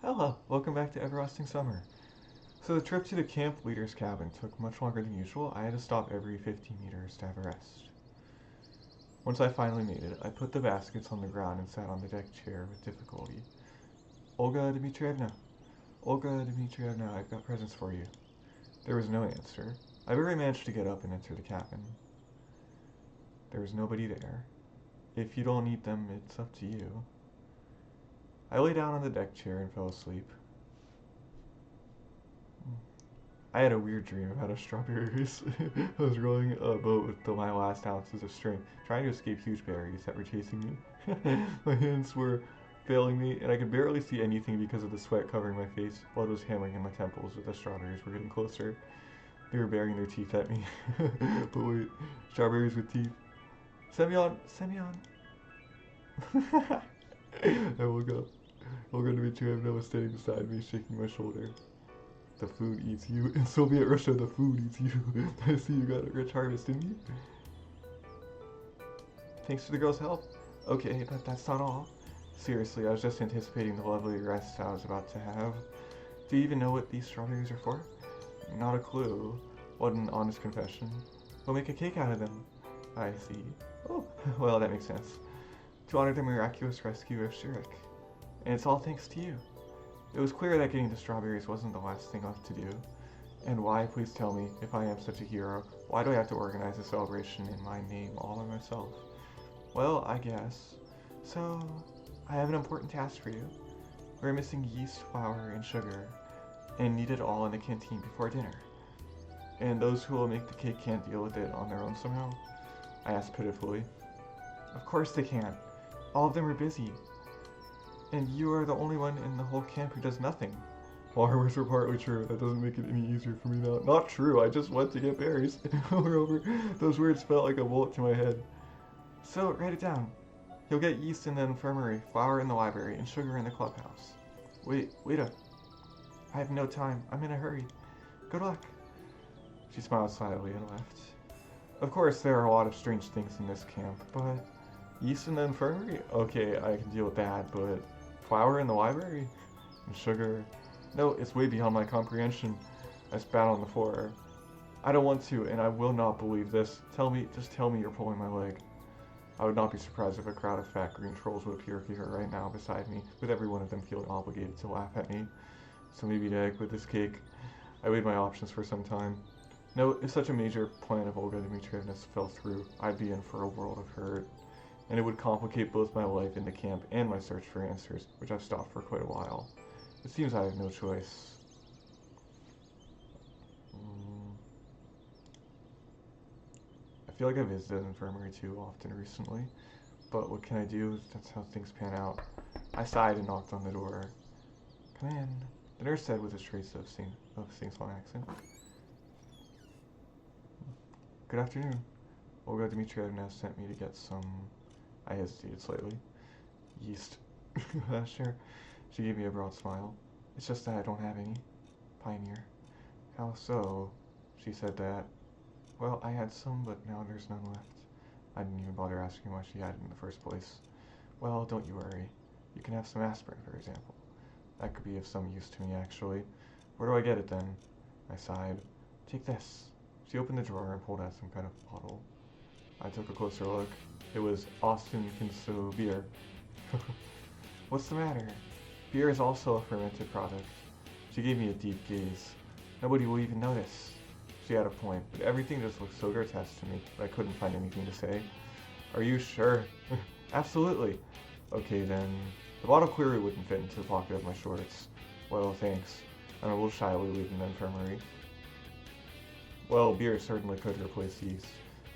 Hello, welcome back to Everlasting Summer. So the trip to the camp leader's cabin took much longer than usual. I had to stop every 50 meters to have a rest. Once I finally made it, I put the baskets on the ground and sat on the deck chair with difficulty. Olga Dmitrievna, Olga Dmitrievna, I've got presents for you. There was no answer. I barely managed to get up and enter the cabin. There was nobody there. If you don't need them, it's up to you. I lay down on the deck chair and fell asleep. I had a weird dream about a strawberries. I was rowing a boat with my last ounces of string, trying to escape huge berries that were chasing me. My hands were failing me, and I could barely see anything because of the sweat covering my face. Blood was hammering in my temples, but the strawberries were getting closer. They were baring their teeth at me. But wait, strawberries with teeth. Semyon! Semyon! I woke up. Olga Dmitrievna was standing beside me, shaking my shoulder. The food eats you. In Soviet Russia, the food eats you. I see you got a rich harvest, didn't you? Thanks for the girl's help. Okay, but that's not all. Seriously, I was just anticipating the lovely rest I was about to have. Do you even know what these strawberries are for? Not a clue. What an honest confession. We'll make a cake out of them. I see. Oh, well, that makes sense. To honor the miraculous rescue of Shirik. And it's all thanks to you. It was clear that getting the strawberries wasn't the last thing left to do. And why, please tell me, if I am such a hero, why do I have to organize a celebration in my name all by myself? Well, I guess. So, I have an important task for you. We're missing yeast, flour, and sugar, and need it all in the canteen before dinner. And those who will make the cake can't deal with it on their own somehow? I asked pitifully. Of course they can't. All of them are busy. And you are the only one in the whole camp who does nothing. Well, her words were partly true. That doesn't make it any easier for me now. Not true, I just went to get berries. Moreover, those words felt like a bullet to my head. So, write it down. You'll get yeast in the infirmary, flour in the library, and sugar in the clubhouse. Wait up. I have no time. I'm in a hurry. Good luck. She smiled slyly and left. Of course, there are a lot of strange things in this camp, but yeast in the infirmary? Okay, I can deal with that, but flour in the library? And sugar? No, it's way beyond my comprehension. I spat on the floor. I don't want to, and I will not believe this. Just tell me you're pulling my leg. I would not be surprised if a crowd of fat green trolls would appear here right now beside me, with every one of them feeling obligated to laugh at me. So maybe to egg with this cake. I weighed my options for some time. No, if such a major plan of Olga Dmitrievna's fell through, I'd be in for a world of hurt. And it would complicate both my life in the camp and my search for answers, which I've stopped for quite a while. It seems I have no choice. I feel like I visited the infirmary too often recently, but what can I do? That's how things pan out. I sighed and knocked on the door. Come in, the nurse said with a trace of sing-song accent. Good afternoon. Olga Dmitrievna sent me to get some... I hesitated slightly. Yeast. Sure. She gave me a broad smile. It's just that I don't have any. Pioneer. How so? She said that. Well, I had some, but now there's none left. I didn't even bother asking why she had it in the first place. Well, don't you worry. You can have some aspirin, for example. That could be of some use to me, actually. Where do I get it, then? I sighed. Take this. She opened the drawer and pulled out some kind of bottle. I took a closer look. It was Austin Kinso beer. What's the matter? Beer is also a fermented product. She gave me a deep gaze. Nobody will even notice. She had a point, but everything just looked so grotesque to me that I couldn't find anything to say. Are you sure? Absolutely. Okay then. The bottle clearly wouldn't fit into the pocket of my shorts. Well, thanks. I'm a little shyly leaving the infirmary. Well, beer certainly could replace yeast.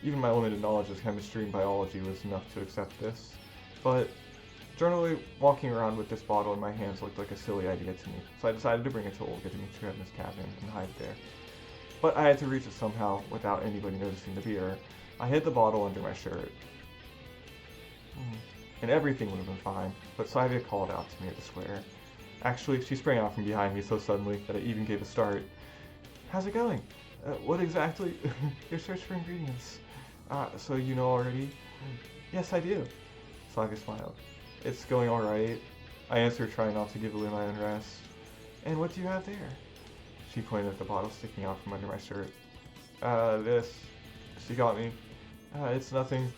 Even my limited knowledge of chemistry and biology was enough to accept this. But generally, walking around with this bottle in my hands looked like a silly idea to me, so I decided to bring it to Olga Dmitrievna's cabin and hide there. But I had to reach it somehow without anybody noticing the beer. I hid the bottle under my shirt. And everything would have been fine, but Sylvia called out to me at the square. Actually, she sprang out from behind me so suddenly that I even gave a start. How's it going? What exactly? Your search for ingredients. So you know already? Yes, I do. Saga smiled. It's going alright. I answered, trying not to give away my unrest. And what do you have there? She pointed at the bottle sticking out from under my shirt. This. She got me. It's nothing.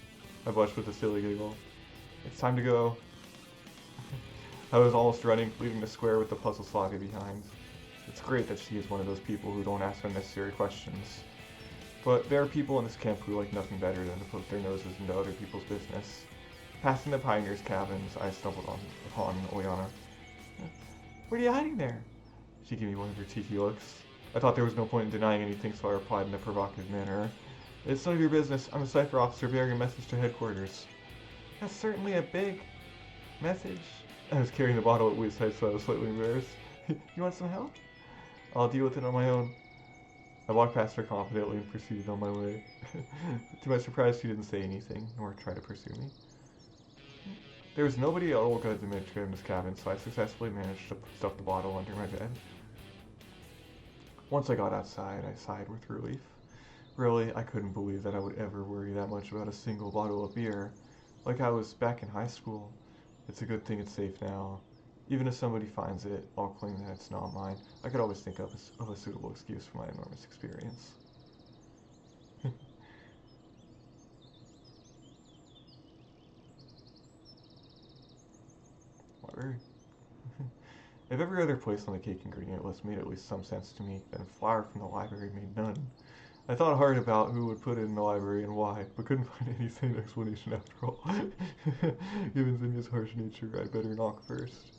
I blushed with a silly giggle. It's time to go. I was almost running, leaving the square with the puzzle slogging behind. It's great that she is one of those people who don't ask unnecessary questions. But there are people in this camp who like nothing better than to poke their noses into other people's business. Passing the pioneers' cabins, I stumbled upon Oyana. What are you hiding there? She gave me one of her cheeky looks. I thought there was no point in denying anything, so I replied in a provocative manner. It's none of your business. I'm a cipher officer bearing a message to headquarters. That's certainly a big message. I was carrying the bottle at waist height, so I was slightly embarrassed. You want some help? I'll deal with it on my own. I walked past her confidently and proceeded on my way. To my surprise, she didn't say anything, nor try to pursue me. There was nobody at Olga Dmitrievna's cabin, so I successfully managed to stuff the bottle under my bed. Once I got outside, I sighed with relief. Really, I couldn't believe that I would ever worry that much about a single bottle of beer, like I was back in high school. It's a good thing it's safe now. Even if somebody finds it, I'll claim that it's not mine. I could always think of a suitable excuse for my enormous experience. Library. If every other place on the cake ingredient list made at least some sense to me, then flour from the library made none. I thought hard about who would put it in the library and why, but couldn't find any sane explanation after all. Given Zinya's harsh nature, I'd better knock first.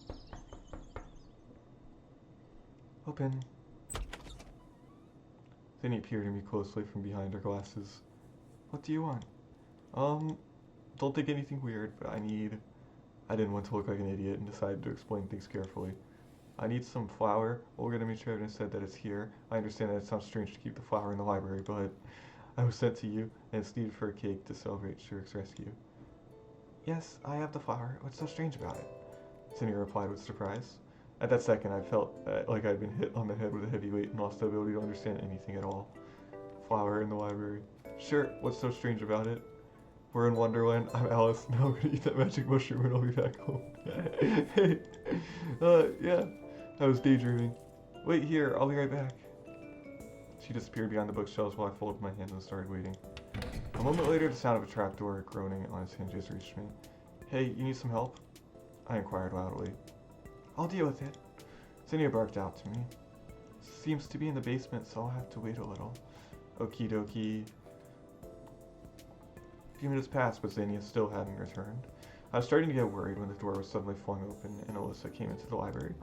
Open. Zinnia peered at me closely from behind her glasses. What do you want? Don't think anything weird, but I didn't want to look like an idiot and decided to explain things carefully. I need some flour. Olga Dmitrievna said that it's here. I understand that it sounds strange to keep the flour in the library, but I was sent to you, and it's needed for a cake to celebrate Shurik's rescue. Yes, I have the flour. What's so strange about it? Zinnia replied with surprise. At that second, I felt like I'd been hit on the head with a heavy weight and lost the ability to understand anything at all. Flour in the library. Sure, what's so strange about it? We're in Wonderland. I'm Alice. Now I'm gonna eat that magic mushroom and I'll be back home. Hey, yeah, I was daydreaming. Wait here, I'll be right back. She disappeared behind the bookshelves while I folded my hands and started waiting. A moment later, the sound of a trapdoor groaning on its hinges reached me. Hey, you need some help? I inquired loudly. I'll deal with it. Zinnia barked out to me. Seems to be in the basement, so I'll have to wait a little. Okie dokie. A few minutes passed, but Zinnia still hadn't returned. I was starting to get worried when the door was suddenly flung open and Alyssa came into the library.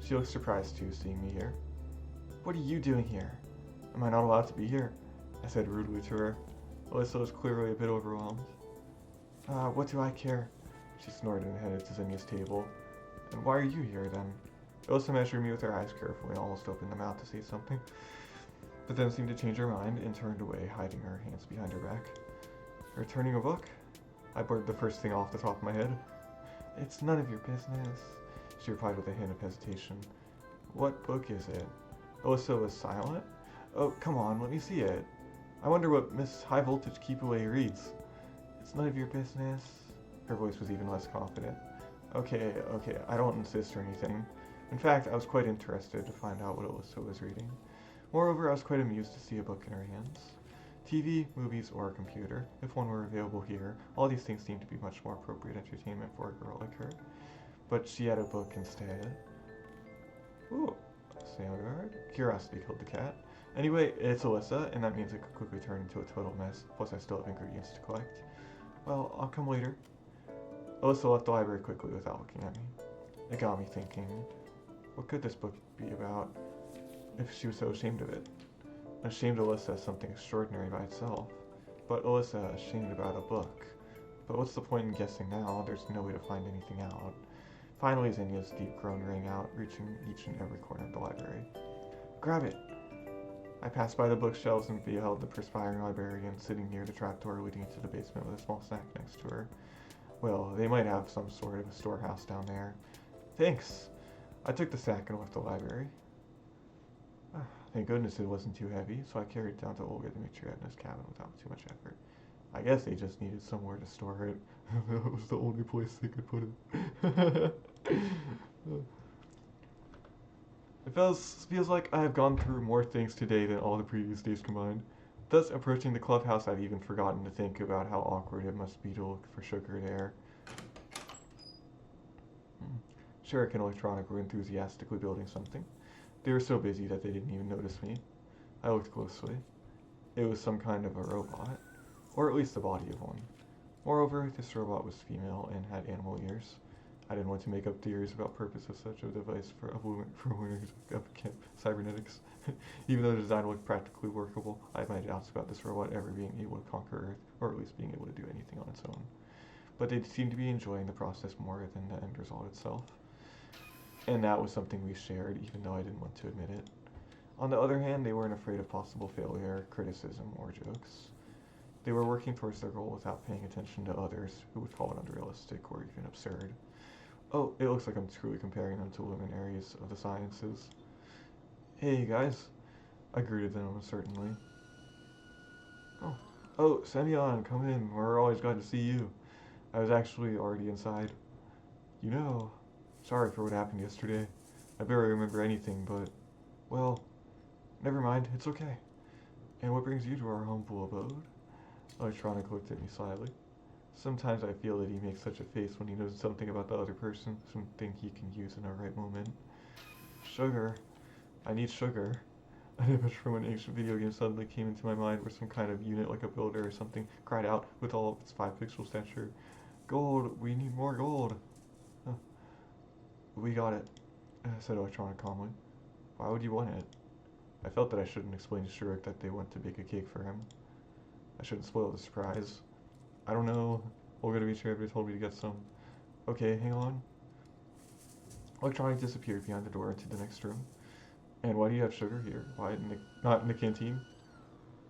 She looked surprised too, seeing me here. What are you doing here? Am I not allowed to be here? I said rudely to her. Alyssa was clearly a bit overwhelmed. What do I care? She snorted and headed to Zinnia's table. And why are you here, then? Alyssa measured me with her eyes carefully and almost opened them out to say something, but then seemed to change her mind and turned away, hiding her hands behind her back. Returning a book? I blurted the first thing off the top of my head. It's none of your business, she replied with a hint of hesitation. What book is it? Alyssa was silent. Oh, come on, let me see it. I wonder what Miss High Voltage Keep Away reads. It's none of your business. Her voice was even less confident. Okay, I don't insist or anything. In fact, I was quite interested to find out what Alyssa was reading. Moreover, I was quite amused to see a book in her hands. TV, movies, or a computer, if one were available here, all these things seemed to be much more appropriate entertainment for a girl like her. But she had a book instead. Ooh, Sandguard. Curiosity killed the cat. Anyway, it's Alyssa, and that means it could quickly turn into a total mess, plus I still have ingredients to collect. Well, I'll come later. Alyssa left the library quickly without looking at me. It got me thinking, what could this book be about if she was so ashamed of it? Ashamed Alyssa is something extraordinary by itself, but Alyssa ashamed about a book. But what's the point in guessing now? There's no way to find anything out. Finally, Zinnia's deep groan rang out, reaching each and every corner of the library. Grab it! I passed by the bookshelves and beheld the perspiring librarian sitting near the trapdoor leading into the basement with a small snack next to her. Well, they might have some sort of a storehouse down there. Thanks! I took the sack and left the library. Thank goodness it wasn't too heavy, so I carried it down to Olga Dmitrievna's cabin without too much effort. I guess they just needed somewhere to store it. That was the only place they could put it. Feels like I have gone through more things today than all the previous days combined. Thus, approaching the clubhouse, I've even forgotten to think about how awkward it must be to look for sugar there. Sherrick and Electronic were enthusiastically building something. They were so busy that they didn't even notice me. I looked closely. It was some kind of a robot, or at least the body of one. Moreover, this robot was female and had animal ears. I didn't want to make up theories about purpose of such a device for learners of cybernetics. Even though the design looked practically workable, I had my doubts about this robot ever being able to conquer Earth, or at least being able to do anything on its own. But they seemed to be enjoying the process more than the end result itself. And that was something we shared, even though I didn't want to admit it. On the other hand, they weren't afraid of possible failure, criticism, or jokes. They were working towards their goal without paying attention to others who would call it unrealistic or even absurd. Oh, it looks like I'm truly comparing them to luminaries of the sciences. Hey, guys. I greeted them uncertainly. Oh, Semyon, come in. We're always glad to see you. I was actually already inside. You know, sorry for what happened yesterday. I barely remember anything, but, well, never mind. It's okay. And what brings you to our humble abode? Electronic looked at me slyly. Sometimes I feel that he makes such a face when he knows something about the other person, something he can use in a right moment. Sugar. I need sugar. An image from an ancient video game suddenly came into my mind where some kind of unit like a builder or something cried out with all of its 5-pixel stature. Gold! We need more gold! Huh. We got it, said Electronic calmly. Why would you want it? I felt that I shouldn't explain to Shurik that they want to bake a cake for him. I shouldn't spoil the surprise. I don't know. Olga Dmitrievna told me to get some. Okay, hang on. Electronic disappeared behind the door into the next room. And why do you have sugar here? Why not in the canteen?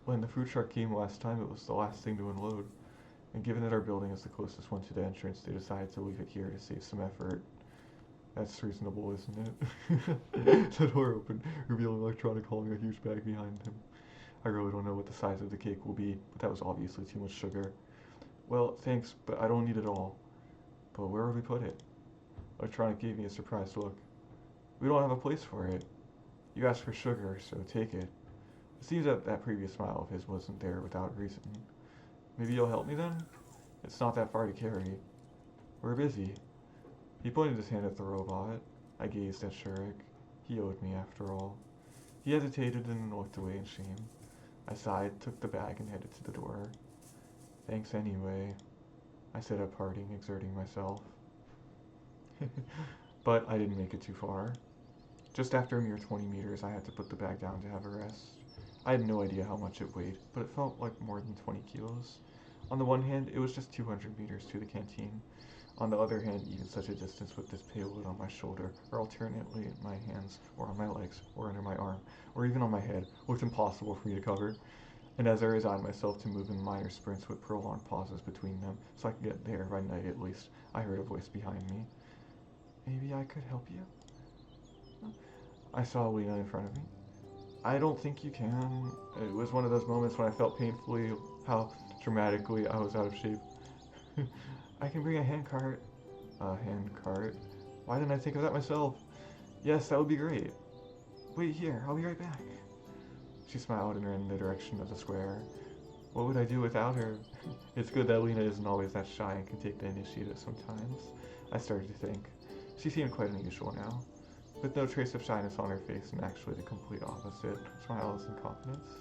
When the food truck came last time, it was the last thing to unload. And given that our building is the closest one to the entrance, they decided to leave it here to save some effort. That's reasonable, isn't it? The door opened, revealing Electronic hauling a huge bag behind him. I really don't know what the size of the cake will be, but that was obviously too much sugar. Well, thanks, but I don't need it all. But where would we put it? Electronic gave me a surprised look. We don't have a place for it. You asked for sugar, so take it. It seems that that previous smile of his wasn't there without reason. Maybe you'll help me then? It's not that far to carry. We're busy. He pointed his hand at the robot. I gazed at Shurik. He owed me after all. He hesitated and looked away in shame. I sighed, took the bag, and headed to the door. Thanks anyway, I said at parting, exerting myself. But I didn't make it too far. Just after a mere 20 meters, I had to put the bag down to have a rest. I had no idea how much it weighed, but it felt like more than 20 kilos. On the one hand, it was just 200 meters to the canteen. On the other hand, even such a distance with this payload on my shoulder, or alternately in my hands, or on my legs, or under my arm, or even on my head, looked impossible for me to cover. And as I resigned myself to move in minor sprints with prolonged pauses between them, so I could get there by night at least, I heard a voice behind me. Maybe I could help you? I saw Lena in front of me. I don't think you can. It was one of those moments when I felt painfully how dramatically I was out of shape. I can bring a handcart. A handcart? Why didn't I think of that myself? Yes, that would be great. Wait here, I'll be right back. She smiled and ran in the direction of the square. What would I do without her? It's good that Lena isn't always that shy and can take the initiative sometimes. I started to think. She seemed quite unusual now, with no trace of shyness on her face and actually the complete opposite, smiles and confidence.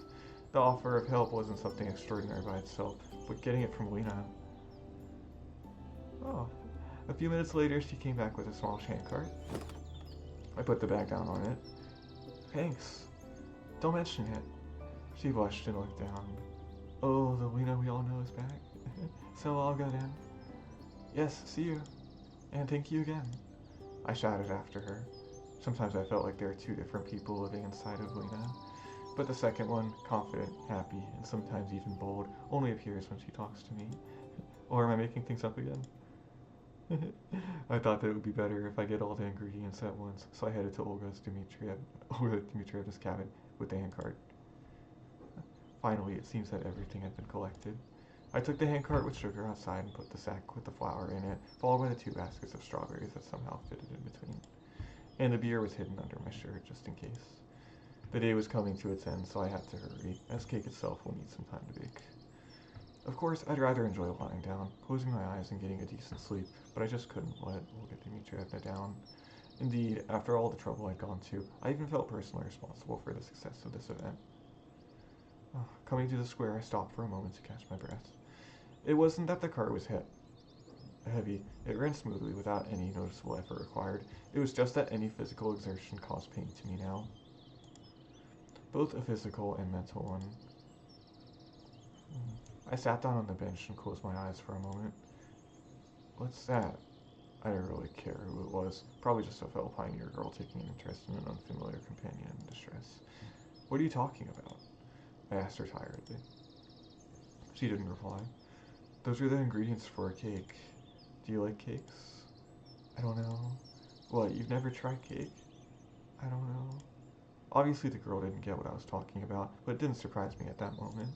The offer of help wasn't something extraordinary by itself, but getting it from Lena. Oh. A few minutes later, she came back with a small handcart. I put the bag down on it. Thanks. Don't mention it. She blushed and looked down. Oh, the Lena we all know is back. So I'll go then. Yes, see you. And thank you again. I shouted after her. Sometimes I felt like there are two different people living inside of Lena. But the second one, confident, happy, and sometimes even bold, only appears when she talks to me. Or am I making things up again? I thought that it would be better if I get all the ingredients at once, so I headed to Olga Dmitrievna's cabin with the handcart. Finally, it seems that everything had been collected. I took the handcart with sugar outside and put the sack with the flour in it, followed by the 2 baskets of strawberries that somehow fitted in between. And the beer was hidden under my shirt just in case. The day was coming to its end, so I had to hurry, as cake itself will need some time to bake. Of course, I'd rather enjoy lying down, closing my eyes and getting a decent sleep, but I just couldn't let Olga Dmitrievna down. Indeed, after all the trouble I'd gone to, I even felt personally responsible for the success of this event. Coming to the square, I stopped for a moment to catch my breath. It wasn't that the cart was heavy. It ran smoothly without any noticeable effort required. It was just that any physical exertion caused pain to me now. Both a physical and mental one. I sat down on the bench and closed my eyes for a moment. What's that? I didn't really care who it was. Probably just a fellow pioneer girl taking an interest in an unfamiliar companion in distress. What are you talking about? I asked her tiredly. She didn't reply. Those are the ingredients for a cake. Do you like cakes? I don't know. What, you've never tried cake? I don't know. Obviously the girl didn't get what I was talking about, but it didn't surprise me at that moment.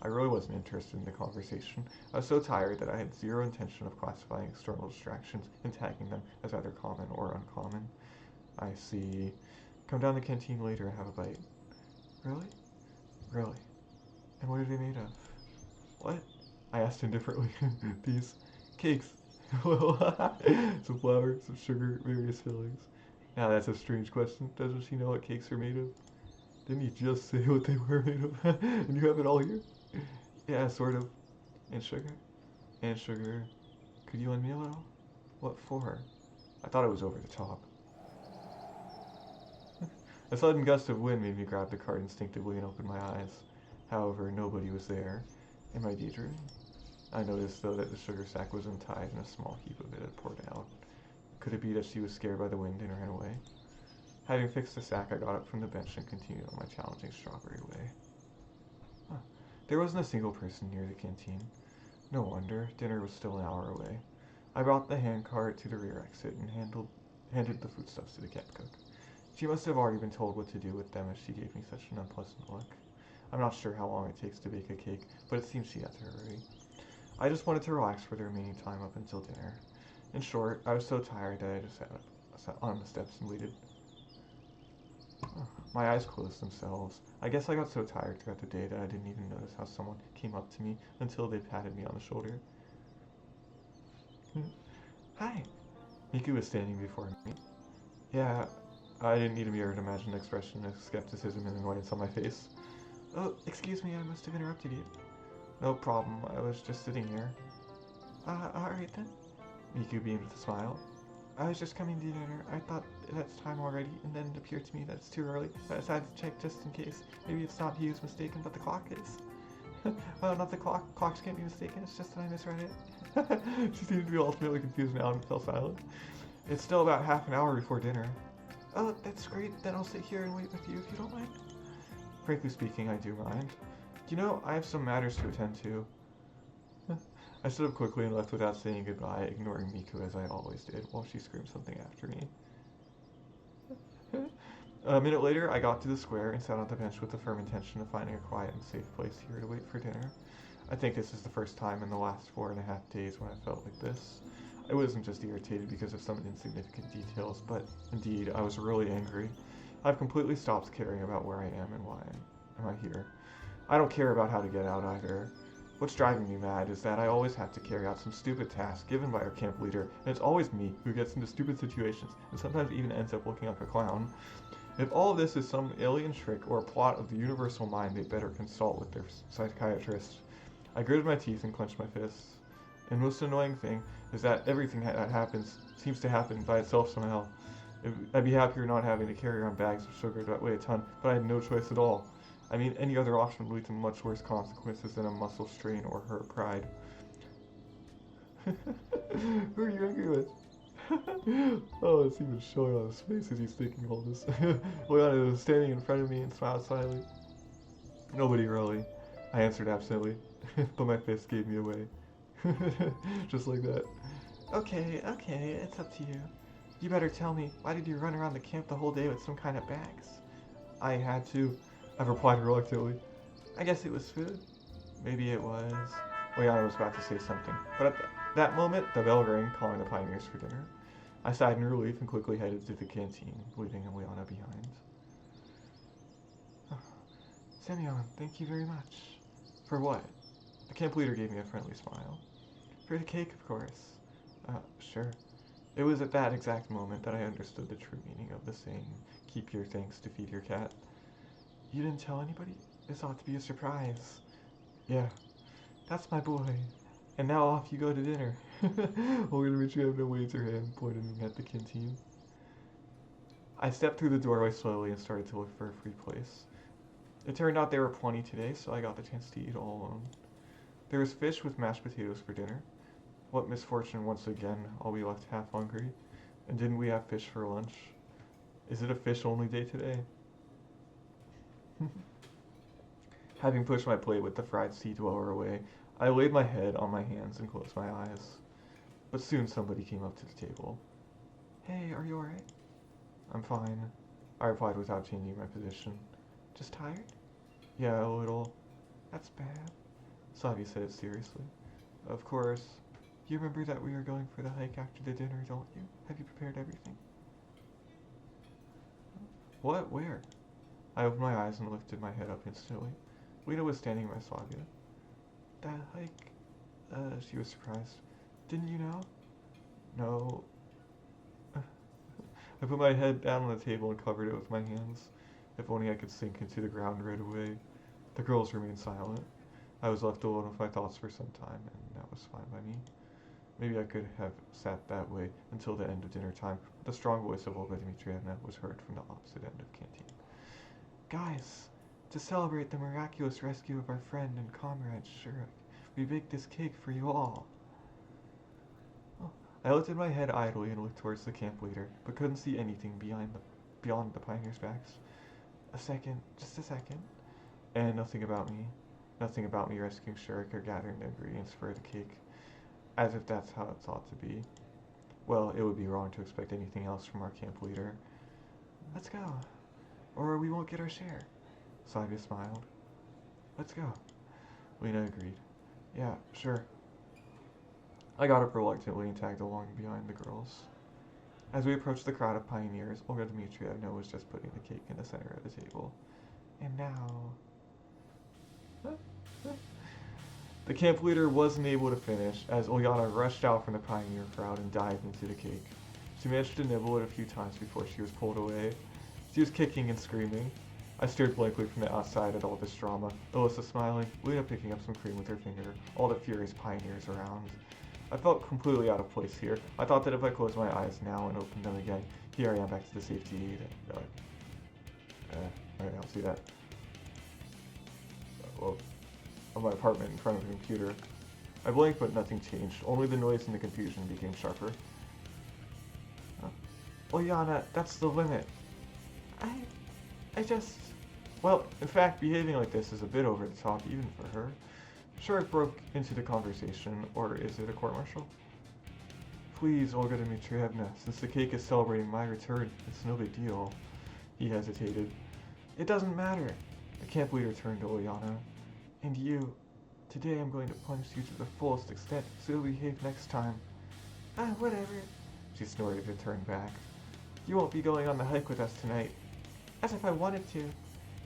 I really wasn't interested in the conversation. I was so tired that I had zero intention of classifying external distractions and tagging them as either common or uncommon. I see. Come down to the canteen later and have a bite. Really? Really. And what are they made of? What? I asked indifferently. These cakes. Some flour, some sugar, various fillings. Now that's a strange question. Doesn't she know what cakes are made of? Didn't you just say what they were made of? And you have it all here? Yeah, sort of. And sugar? And sugar. Could you lend me a little? What for? I thought it was over the top. A sudden gust of wind made me grab the cart instinctively and open my eyes. However, nobody was there. Am I daydreaming? I noticed, though, that the sugar sack was untied and a small heap of it had poured out. Could it be that she was scared by the wind and ran away? Having fixed the sack, I got up from the bench and continued on my challenging strawberry way. There wasn't a single person near the canteen. No wonder, dinner was still an hour away. I brought the handcart to the rear exit and handed the foodstuffs to the camp cook. She must have already been told what to do with them as she gave me such an unpleasant look. I'm not sure how long it takes to bake a cake, but it seems she had to hurry. I just wanted to relax for the remaining time up until dinner. In short, I was so tired that I just sat on the steps and waited. My eyes closed themselves. I guess I got so tired throughout the day that I didn't even notice how someone came up to me until they patted me on the shoulder. Hi. Miku was standing before me. Yeah, I didn't need a mirror to imagine an expression of skepticism and annoyance on my face. Oh, excuse me, I must have interrupted you. No problem, I was just sitting here. Alright then. Miku beamed with a smile. I was just coming to dinner. I thought that's time already, and then it appeared to me that it's too early. I decided to check just in case. Maybe it's not he who's mistaken, but the clock is. Well, not the clock. Clocks can't be mistaken. It's just that I misread it. She seemed to be ultimately confused now and fell silent. It's still about half an hour before dinner. Oh, that's great. Then I'll sit here and wait with you if you don't mind. Frankly speaking, I do mind. You know, I have some matters to attend to. I stood up quickly and left without saying goodbye, ignoring Miku as I always did, while she screamed something after me. A minute later, I got to the square and sat on the bench with the firm intention of finding a quiet and safe place here to wait for dinner. I think this is the first time in the last 4.5 days when I felt like this. I wasn't just irritated because of some insignificant details, but indeed, I was really angry. I've completely stopped caring about where I am and why am I here. I don't care about how to get out either. What's driving me mad is that I always have to carry out some stupid task given by our camp leader, and it's always me who gets into stupid situations, and sometimes even ends up looking like a clown. If all of this is some alien trick or a plot of the universal mind, they better consult with their psychiatrist. I gritted my teeth and clenched my fists. And most annoying thing is that everything that happens seems to happen by itself somehow. I'd be happier not having to carry around bags of sugar that weigh a ton, but I had no choice at all. I mean, any other option would lead to much worse consequences than a muscle strain or hurt pride. Who are you angry with? Oh, it's even showing on his face as he's thinking all this. Leon was standing in front of me and smiled slyly. Nobody really, I answered absently, but my face gave me away. Just like that. Okay, it's up to you. You better tell me, why did you run around the camp the whole day with some kind of bags? I had to. I've replied reluctantly. I guess it was food. Maybe it was. Liana was about to say something, but at that moment, the bell rang, calling the pioneers for dinner. I sighed in relief and quickly headed to the canteen, leaving Liana behind. Oh, Semyon, thank you very much. For what? The camp leader gave me a friendly smile. For the cake, of course. Sure. It was at that exact moment that I understood the true meaning of the saying, keep your thanks to feed your cat. You didn't tell anybody? This ought to be a surprise. Yeah, that's my boy. And now off you go to dinner. Olga Dmitrievna waves her hand, pointing at the canteen. I stepped through the doorway slowly and started to look for a free place. It turned out there were plenty today, so I got the chance to eat all alone. There was fish with mashed potatoes for dinner. What misfortune once again, I'll be left half hungry. And didn't we have fish for lunch? Is it a fish only day today? Having pushed my plate with the fried sea dweller away, I laid my head on my hands and closed my eyes. But soon somebody came up to the table. Hey, are you alright? I'm fine, I replied without changing my position. Just tired? Yeah, a little. That's bad. Savia said it seriously. Of course. You remember that we are going for the hike after the dinner, don't you? Have you prepared everything? What? Where? I opened my eyes and lifted my head up instantly. Lena was standing by Slavia. That hike? She was surprised. Didn't you know? No. I put my head down on the table and covered it with my hands. If only I could sink into the ground right away. The girls remained silent. I was left alone with my thoughts for some time, and that was fine by me. Maybe I could have sat that way until the end of dinner time, but the strong voice of Olga Dmitrievna was heard from the opposite end of the canteen. Guys, to celebrate the miraculous rescue of our friend and comrade Shurik, we baked this cake for you all. Oh. I lifted my head idly and looked towards the camp leader, but couldn't see anything beyond the pioneers' backs. A second, just a second. And nothing about me. Nothing about me rescuing Shurik or gathering the ingredients for the cake. As if that's how it's ought to be. Well, it would be wrong to expect anything else from our camp leader. Let's go, or we won't get our share. Slavia smiled. Let's go. Lena agreed. Yeah, sure. I got up reluctantly and tagged along behind the girls. As we approached the crowd of pioneers, Olga Dmitrievna was just putting the cake in the center of the table. And now... The camp leader wasn't able to finish, as Ulyana rushed out from the pioneer crowd and dived into the cake. She managed to nibble it a few times before she was pulled away. She was kicking and screaming. I stared blankly from the outside at all this drama, Alyssa smiling, Lena picking up some cream with her finger, all the furious pioneers around. I felt completely out of place here. I thought that if I closed my eyes now and opened them again, here I am back to the safety. Alright, I'll see that. Well, of my apartment in front of a computer. I blinked, but nothing changed. Only the noise and the confusion became sharper. Well, Yana, that's the limit. I just... Well, in fact, behaving like this is a bit over the top, even for her. Sure, it broke into the conversation, or is it a court-martial? Please, Olga Dmitrievna, since the cake is celebrating my return, it's no big deal. He hesitated. It doesn't matter. The camp leader turned to Olyana. And you, today I'm going to punish you to the fullest extent, so you'll behave next time. Whatever, she snorted and turned back. You won't be going on the hike with us tonight. As if I wanted to.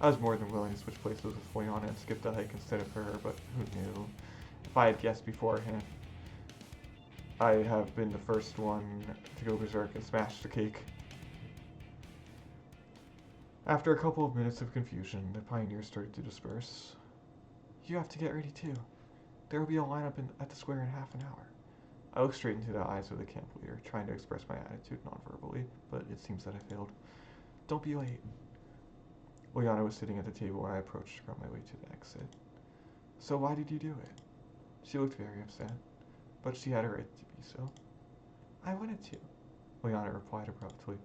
I was more than willing to switch places with Olyana and skip the hike instead of her, but who knew? If I had guessed beforehand, I have been the first one to go berserk and smash the cake. After a couple of minutes of confusion, the pioneers started to disperse. You have to get ready too. There will be a lineup at the square in half an hour. I looked straight into the eyes of the camp leader, trying to express my attitude non-verbally, but it seems that I failed. Don't be late. Olyana was sitting at the table when I approached her on my way to the exit. So why did you do it? She looked very upset, but she had a right to be so. I wanted to, Olyana replied abruptly.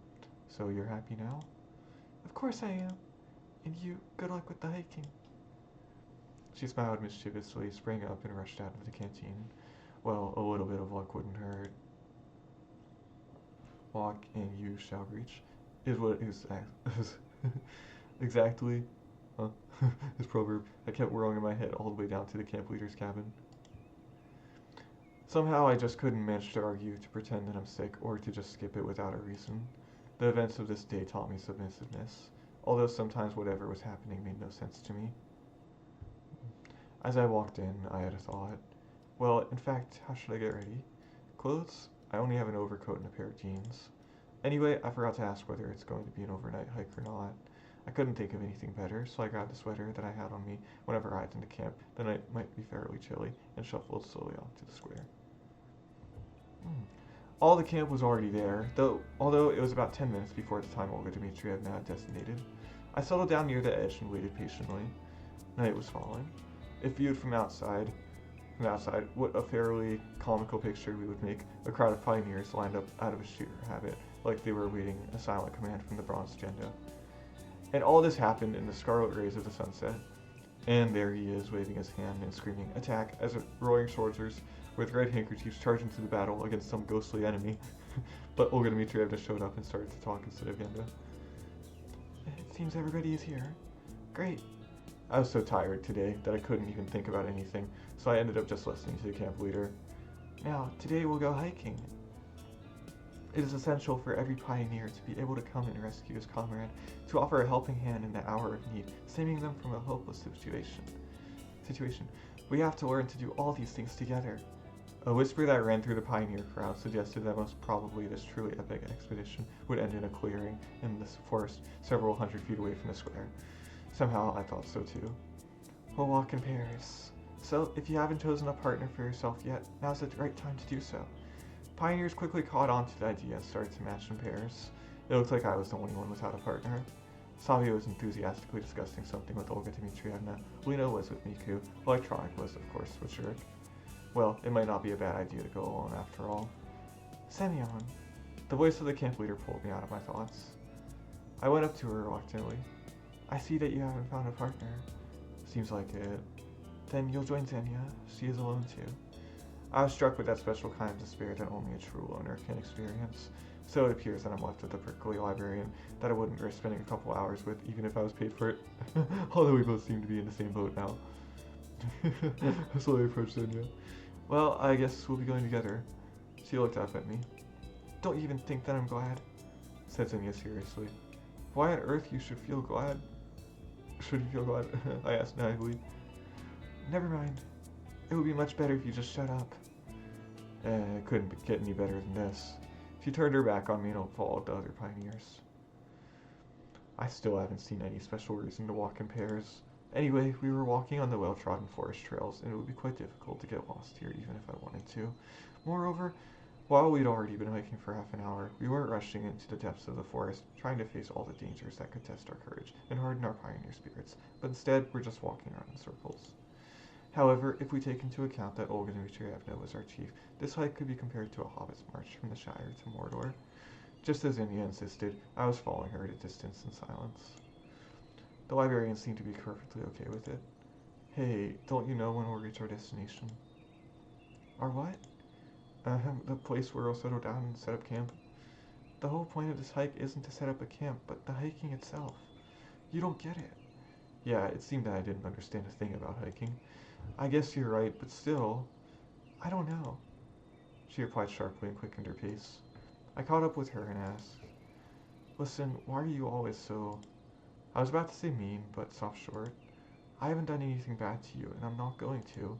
So you're happy now? Of course I am. And you, good luck with the hiking. She smiled mischievously, sprang up, and rushed out of the canteen. Well, a little bit of luck wouldn't hurt. Walk and you shall reach is what is exactly his proverb. I kept whirling in my head all the way down to the camp leader's cabin. Somehow I just couldn't manage to argue, to pretend that I'm sick, or to just skip it without a reason. The events of this day taught me submissiveness, although sometimes whatever was happening made no sense to me. As I walked in, I had a thought. Well, in fact, how should I get ready? Clothes? I only have an overcoat and a pair of jeans. Anyway, I forgot to ask whether it's going to be an overnight hike or not. I couldn't think of anything better, so I grabbed a sweater that I had on me whenever I arrived into camp. The night might be fairly chilly, and shuffled slowly off to the square. All the camp was already there, although it was about 10 minutes before the time Olga Dmitrievna had designated. I settled down near the edge and waited patiently. Night was falling. If viewed from the outside, what a fairly comical picture we would make, a crowd of pioneers lined up out of a sheer habit, like they were awaiting a silent command from the bronze agenda. And all this happened in the scarlet rays of the sunset. And there he is, waving his hand and screaming, "Attack!" as roaring soldiers with red handkerchiefs charged into the battle against some ghostly enemy. But Olga Dmitrievna showed up and started to talk instead of Yenda. "It seems everybody is here. Great." I was so tired today that I couldn't even think about anything, so I ended up just listening to the camp leader. "Now, today we'll go hiking. It is essential for every pioneer to be able to come and rescue his comrade, to offer a helping hand in the hour of need, saving them from a hopeless situation. We have to learn to do all these things together." A whisper that ran through the pioneer crowd suggested that most probably this truly epic expedition would end in a clearing in this forest several hundred feet away from the square. Somehow I thought so too. "We'll walk in pairs. So, if you haven't chosen a partner for yourself yet, now's the right time to do so." Pioneers quickly caught on to the idea and started to match in pairs. It looked like I was the only one without a partner. Savia was enthusiastically discussing something with Olga Dmitrievna. Lena was with Miku. Electronic was, of course, with Shirk. Well, it might not be a bad idea to go alone after all. "Semyon." The voice of the camp leader pulled me out of my thoughts. I went up to her reluctantly. "I see that you haven't found a partner." "Seems like it." "Then you'll join Xenia. She is alone too." I was struck with that special kind of despair that only a true loner can experience. So it appears that I'm left with a prickly librarian that I wouldn't risk spending a couple hours with even if I was paid for it. Although we both seem to be in the same boat now. I slowly approached Xenia. "Well, I guess we'll be going together." She looked up at me. "Don't even think that I'm glad," said Xenia seriously. "Why on earth you should feel glad?" "Should you feel glad?" I asked naively. "Never mind. It would be much better if you just shut up." It couldn't get any better than this. She turned her back on me and followed the other pioneers. I still haven't seen any special reason to walk in pairs. Anyway, we were walking on the well-trodden forest trails, and it would be quite difficult to get lost here even if I wanted to. Moreover, while we'd already been hiking for half an hour, we weren't rushing into the depths of the forest, trying to face all the dangers that could test our courage and harden our pioneer spirits, but instead we're just walking around in circles. However, if we take into account that Olga Dmitrievna was our chief, this hike could be compared to a hobbit's march from the Shire to Mordor. Just as Xenia insisted, I was following her at a distance in silence. The librarian seemed to be perfectly okay with it. "Hey, don't you know when we'll reach our destination?" "Our what?" The place where we'll settle down and set up camp." "The whole point of this hike isn't to set up a camp, but the hiking itself. You don't get it." Yeah, it seemed that I didn't understand a thing about hiking. "I guess you're right, but still, I don't know." She replied sharply and quickened her pace. I caught up with her and asked, "Listen, why are you always so—" I was about to say mean, but stopped short. "I haven't done anything bad to you, and I'm not going to."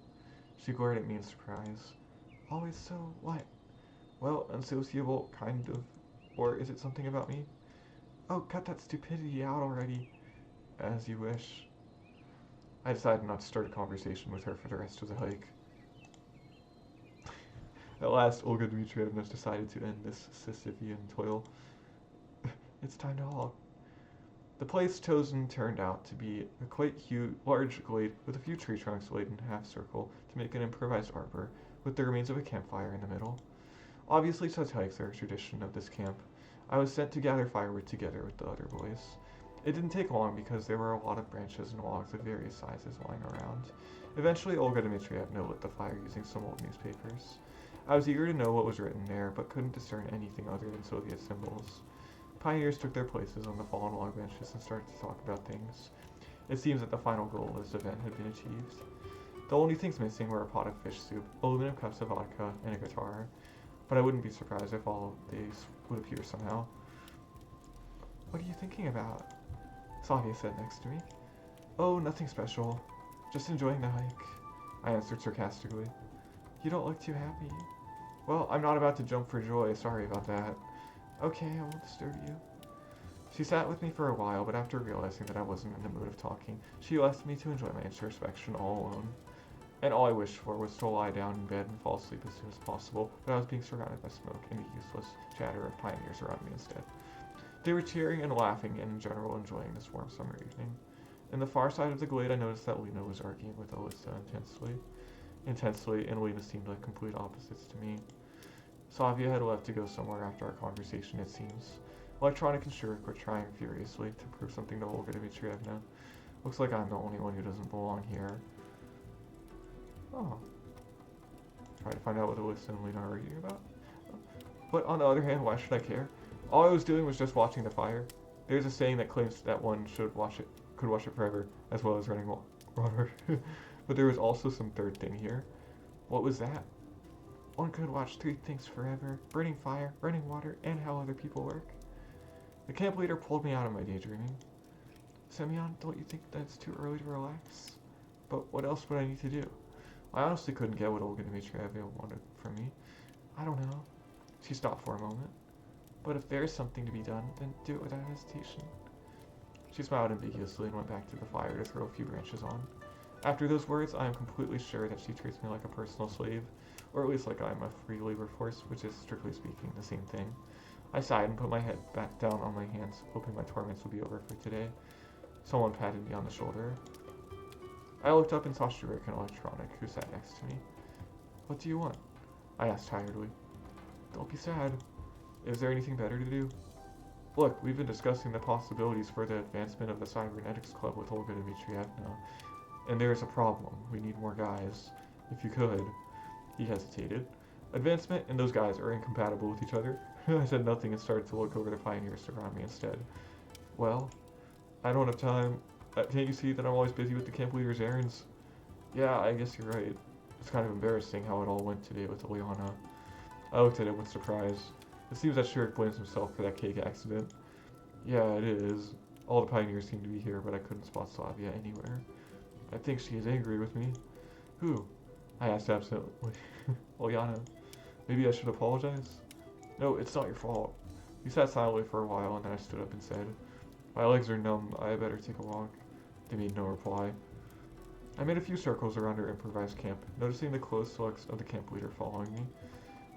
She glared at me in surprise. "Always so what?" "Well, unsociable, kind of. Or is it something about me?" "Oh, cut that stupidity out already." "As you wish." I decided not to start a conversation with her for the rest of the hike. At last, Olga Dmitrievna decided to end this Sisyphean toil. "It's time to halt." The place chosen turned out to be a quite large glade with a few tree trunks laid in a half circle to make an improvised arbor, with the remains of a campfire in the middle. Obviously, such hikes are a tradition of this camp. I was sent to gather firewood together with the other boys. It didn't take long because there were a lot of branches and logs of various sizes lying around. Eventually, Olga Dmitrievna lit the fire using some old newspapers. I was eager to know what was written there, but couldn't discern anything other than Soviet symbols. Pioneers took their places on the fallen log benches and started to talk about things. It seems that the final goal of this event had been achieved. The only things missing were a pot of fish soup, aluminum cups of vodka, and a guitar. But I wouldn't be surprised if all of these would appear somehow. What are you thinking about? Savia sat next to me. Oh, nothing special. Just enjoying the hike, I answered sarcastically. You don't look too happy. Well, I'm not about to jump for joy, sorry about that. Okay, I won't disturb you. She sat with me for a while, but after realizing that I wasn't in the mood of talking, she left me to enjoy my introspection all alone. And all I wished for was to lie down in bed and fall asleep as soon as possible, but I was being surrounded by smoke and the useless chatter of pioneers around me instead. They were cheering and laughing and in general enjoying this warm summer evening. In the far side of the glade, I noticed that Lena was arguing with Alyssa intensely, and Lena seemed like complete opposites to me. Savia had left to go somewhere after our conversation, it seems. Electronic and Shurik were trying furiously to prove something to Olga Dmitrievna. Looks like I'm the only one who doesn't belong here. Oh. Try to find out what Alyssa and Lena are arguing about. But on the other hand, why should I care? All I was doing was just watching the fire. There's a saying that claims that one could watch it forever, as well as running water. But there was also some third thing here. What was that? One could watch 3 things forever: burning fire, running water, and how other people work. The camp leader pulled me out of my daydreaming. Semyon, don't you think that it's too early to relax? But what else would I need to do? I honestly couldn't get what Olga Dmitrievna wanted from me. I don't know. She stopped for a moment. But if there is something to be done, then do it without hesitation. She smiled ambiguously and went back to the fire to throw a few branches on. After those words, I am completely sure that she treats me like a personal slave, or at least like I am a free labor force, which is, strictly speaking, the same thing. I sighed and put my head back down on my hands, hoping my torments would be over for today. Someone patted me on the shoulder. I looked up and saw Shurik and Electronic, who sat next to me. What do you want? I asked tiredly. Don't be sad. Is there anything better to do? Look, we've been discussing the possibilities for the advancement of the Cybernetics Club with Olga Dmitrievna. And there is a problem. We need more guys. If you could. He hesitated. Advancement and those guys are incompatible with each other. I said nothing and started to look over the pioneers around me instead. Well, I don't have time. Can't you see that I'm always busy with the camp leader's errands? Yeah, I guess you're right. It's kind of embarrassing how it all went today with Ileana. I looked at him with surprise. It seems that Shurik blames himself for that cake accident. Yeah, it is. All the pioneers seem to be here, but I couldn't spot Slavia anywhere. I think she is angry with me. Who? I asked absently. Ileana. Maybe I should apologize? No, it's not your fault. We sat silently for a while, and then I stood up and said, My legs are numb, I had better take a walk. They made no reply. I made a few circles around our improvised camp, noticing the close looks of the camp leader following me.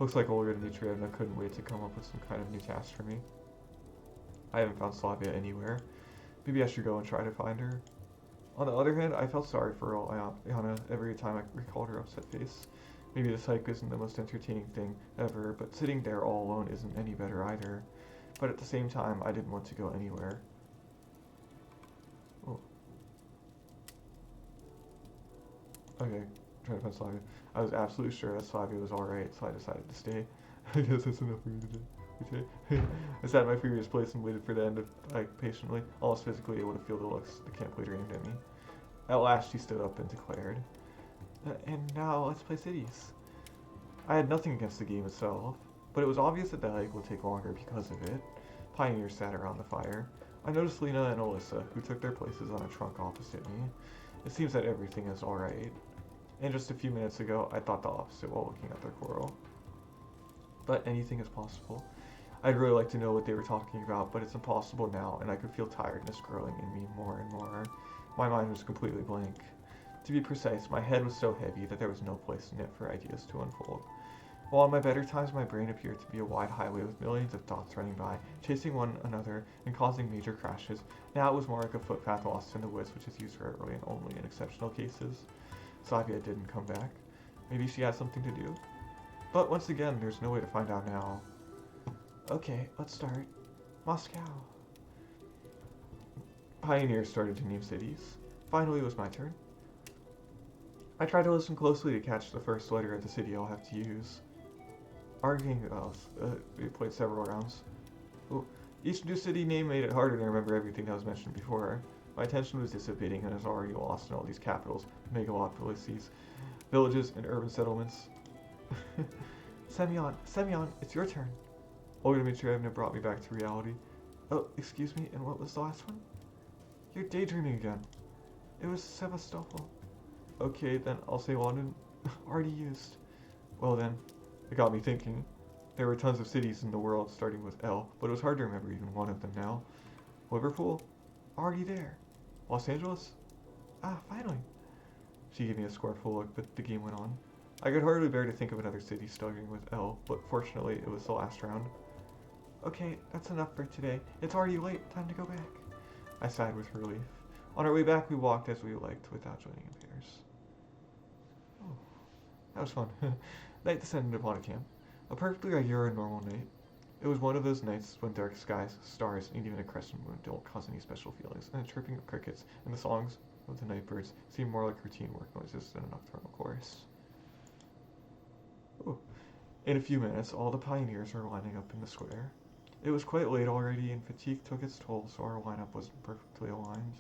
Looks like Olga Dmitrievna couldn't wait to come up with some kind of new task for me. I haven't found Slavia anywhere. Maybe I should go and try to find her. On the other hand, I felt sorry for Ileana every time I recalled her upset face. Maybe this hike isn't the most entertaining thing ever, but sitting there all alone isn't any better either. But at the same time, I didn't want to go anywhere. Oh. Okay, trying to find Slavia. I was absolutely sure that Slavia was alright, so I decided to stay. I guess that's enough for me today. Okay. I sat in my previous place and waited for the end of the hike patiently, almost physically able to feel the looks the camp leader aimed at me. At last, she stood up and declared, and now let's play cities. I had nothing against the game itself, but it was obvious that the hike would take longer because of it. Pioneers sat around the fire. I noticed Lena and Alyssa, who took their places on a trunk opposite me. It seems that everything is alright. And just a few minutes ago, I thought the opposite while looking at their quarrel. But anything is possible. I'd really like to know what they were talking about, but it's impossible now, and I could feel tiredness growing in me more and more. My mind was completely blank. To be precise, my head was so heavy that there was no place in it for ideas to unfold. While in my better times my brain appeared to be a wide highway with millions of thoughts running by, chasing one another and causing major crashes, now it was more like a footpath lost in the woods which is used rarely and only in exceptional cases. Slavia didn't come back. Maybe she had something to do. But once again, there's no way to find out now. Okay, let's start. Moscow. Pioneers started to name cities. Finally, it was my turn. I tried to listen closely to catch the first letter of the city I'll have to use. We played several rounds. Ooh. Each new city name made it harder to remember everything that was mentioned before. My attention was dissipating and I was already lost in all these capitals, megalopolises, villages, and urban settlements. Semyon, it's your turn. Olga Dmitrievna brought me back to reality. Oh, excuse me, and what was the last one? You're daydreaming again. It was Sevastopol. Okay, then I'll say London. Already used. Well then, it got me thinking. There were tons of cities in the world starting with L, but it was hard to remember even one of them now. Liverpool? Already there. Los Angeles? Ah, finally. She gave me a scornful look, but the game went on. I could hardly bear to think of another city starting with L, but fortunately it was the last round. Okay, that's enough for today. It's already late. Time to go back. I sighed with relief. On our way back, we walked as we liked without joining in pairs. Oh, that was fun. Night descended upon a camp. A perfectly regular and normal night. It was one of those nights when dark skies, stars, and even a crescent moon don't cause any special feelings, and the chirping of crickets and the songs of the night birds seemed more like routine work noises than a nocturnal chorus. Ooh. In a few minutes, all the pioneers were lining up in the square. It was quite late already, and fatigue took its toll, so our lineup wasn't perfectly aligned.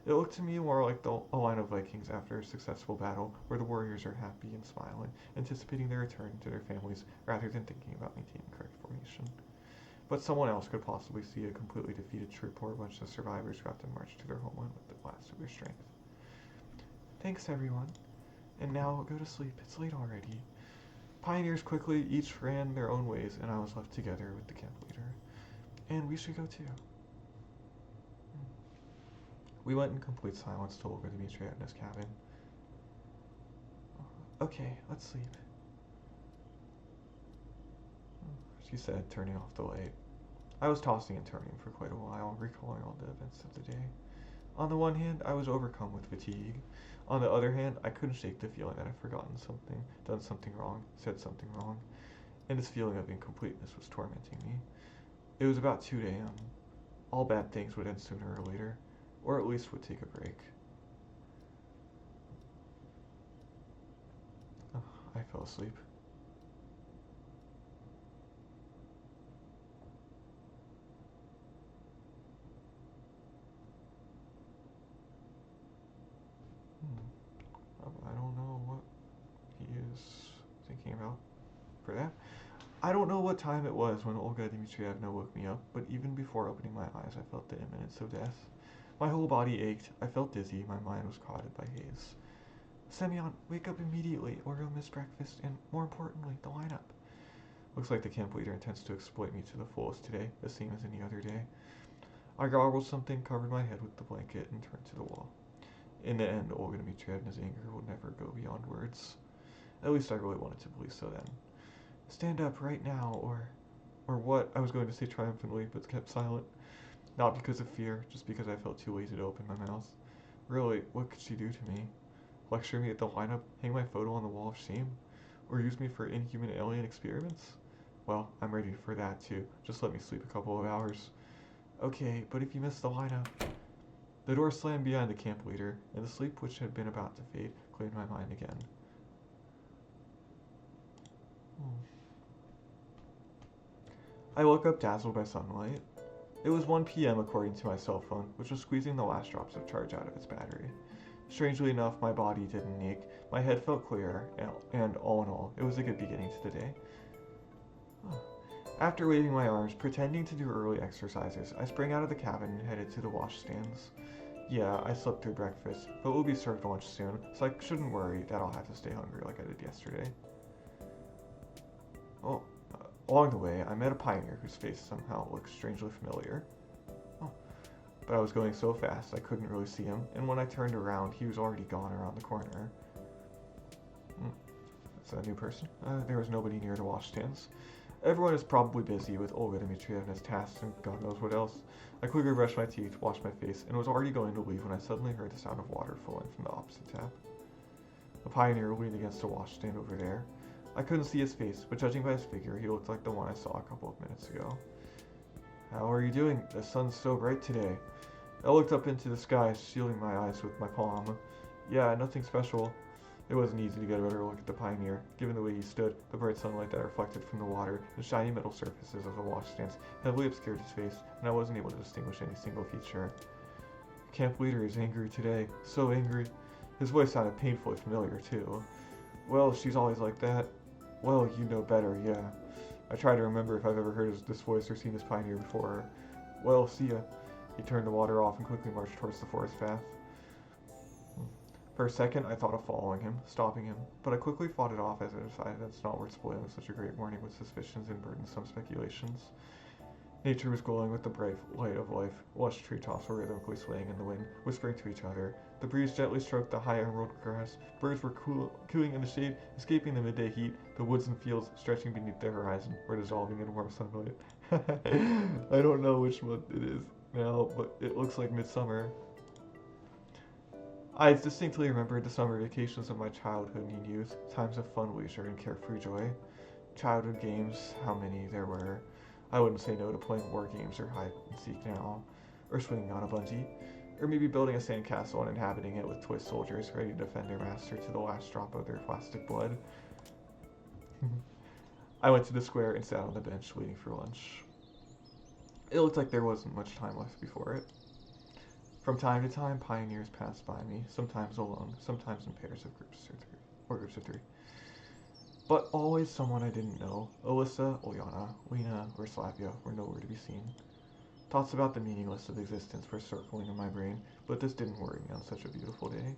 It looked to me more like a line of Vikings after a successful battle, where the warriors are happy and smiling, anticipating their return to their families rather than thinking about maintaining correct formation. But someone else could possibly see a completely defeated troop or a bunch of survivors who have to march to their homeland with the last of their strength. Thanks, everyone. And now go to sleep. It's late already. Pioneers quickly each ran their own ways, and I was left together with the camp leader. And we should go too. We went in complete silence to Olga Dmitrievna's cabin. Okay, let's sleep, she said, turning off the light. I was tossing and turning for quite a while, recalling all the events of the day. On the one hand, I was overcome with fatigue. On the other hand, I couldn't shake the feeling that I'd forgotten something, done something wrong, said something wrong, and this feeling of incompleteness was tormenting me. It was about 2 a.m. All bad things would end sooner or later, or at least would take a break. I fell asleep. I don't know what he is thinking about for that. I don't know what time it was when Olga Dmitrievna woke me up, but even before opening my eyes, I felt the imminence of death. My whole body ached, I felt dizzy, my mind was clouded by haze. Semyon, wake up immediately, or you'll miss breakfast, and more importantly, the lineup. Looks like the camp leader intends to exploit me to the fullest today, the same as any other day. I gargled something, covered my head with the blanket, and turned to the wall. In the end, Olga Dmitrievna's anger would never go beyond words. At least I really wanted to believe so then. Stand up right now, or what? I was going to say triumphantly, but kept silent. Not because of fear, just because I felt too lazy to open my mouth. Really, what could she do to me? Lecture me at the lineup, hang my photo on the wall of shame? Or use me for inhuman alien experiments? Well, I'm ready for that too. Just let me sleep a couple of hours. Okay, but if you miss the lineup... The door slammed behind the camp leader, and the sleep which had been about to fade claimed my mind again. I woke up dazzled by sunlight. It was 1 p.m. according to my cell phone, which was squeezing the last drops of charge out of its battery. Strangely enough, my body didn't ache, my head felt clearer, and all in all, it was a good beginning to the day. After waving my arms, pretending to do early exercises, I sprang out of the cabin and headed to the washstands. Yeah, I slept through breakfast, but we'll be served lunch soon, so I shouldn't worry that I'll have to stay hungry like I did yesterday. Well, along the way, I met a pioneer whose face somehow looked strangely familiar. But I was going so fast I couldn't really see him, and when I turned around, he was already gone around the corner. That's a new person. There was nobody near the washstands. Everyone is probably busy with Olga Dmitrievna's tasks and God knows what else. I quickly brushed my teeth, washed my face, and was already going to leave when I suddenly heard the sound of water flowing from the opposite tap. A pioneer leaned against a washstand over there. I couldn't see his face, but judging by his figure, he looked like the one I saw a couple of minutes ago. How are you doing? The sun's so bright today. I looked up into the sky, shielding my eyes with my palm. Yeah, nothing special. It wasn't easy to get a better look at the pioneer, given the way he stood. The bright sunlight that reflected from the water, the shiny metal surfaces of the washstands heavily obscured his face, and I wasn't able to distinguish any single feature. Camp leader is angry today. So angry. His voice sounded painfully familiar, too. Well, she's always like that. Well, you know better, yeah. I try to remember if I've ever heard this voice or seen this pioneer before. Well, see ya. He turned the water off and quickly marched towards the forest path. For a second, I thought of following him, stopping him, but I quickly fought it off as I decided that it's not worth spoiling such a great morning with suspicions and burdensome speculations. Nature was glowing with the bright light of life. Lush treetops were rhythmically swaying in the wind, whispering to each other. The breeze gently stroked the high emerald grass. Birds were cooing in the shade, escaping the midday heat. The woods and fields, stretching beneath the horizon, were dissolving in warm sunlight. I don't know which month it is now, but it looks like midsummer. I distinctly remembered the summer vacations of my childhood and youth, times of fun leisure and carefree joy. Childhood games, how many there were. I wouldn't say no to playing war games or hide and seek now, or swinging on a bungee, or maybe building a sandcastle and inhabiting it with toy soldiers ready to defend their master to the last drop of their plastic blood. I went to the square and sat on the bench waiting for lunch. It looked like there wasn't much time left before it. From time to time, pioneers passed by me, sometimes alone, sometimes in pairs of groups of three. But always someone I didn't know. Alyssa, Olyana, Lena, or Slavia were nowhere to be seen. Thoughts about the meaningless of existence were circling in my brain, but this didn't worry me on such a beautiful day.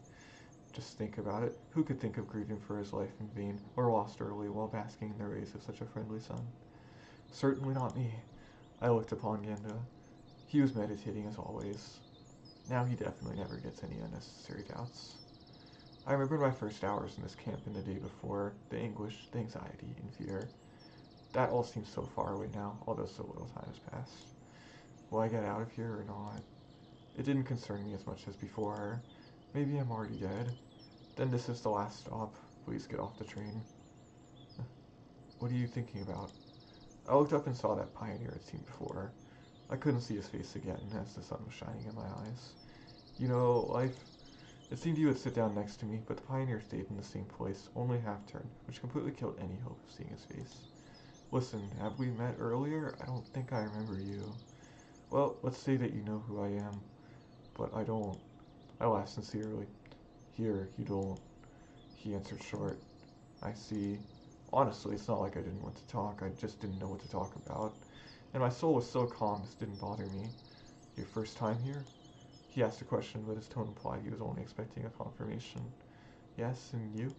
Just think about it. Who could think of grieving for his life in vain, or lost early while basking in the rays of such a friendly sun? Certainly not me. I looked upon Genda. He was meditating as always. Now he definitely never gets any unnecessary doubts. I remembered my first hours in this camp and the day before, the anguish, the anxiety, and fear. That all seems so far away now, although so little time has passed. Will I get out of here or not? It didn't concern me as much as before. Maybe I'm already dead. Then this is the last stop. Please get off the train. What are you thinking about? I looked up and saw that pioneer I'd seen before. I couldn't see his face again as the sun was shining in my eyes. You know, life. It seemed he would sit down next to me, but the pioneer stayed in the same place, only half turned, which completely killed any hope of seeing his face. Listen, have we met earlier? I don't think I remember you. Well, let's say that you know who I am, but I don't. I laughed sincerely. Here, you don't. He answered short. I see. Honestly, it's not like I didn't want to talk, I just didn't know what to talk about. And my soul was so calm, this didn't bother me. Your first time here? He asked a question, but his tone implied he was only expecting a confirmation. Yes, and you?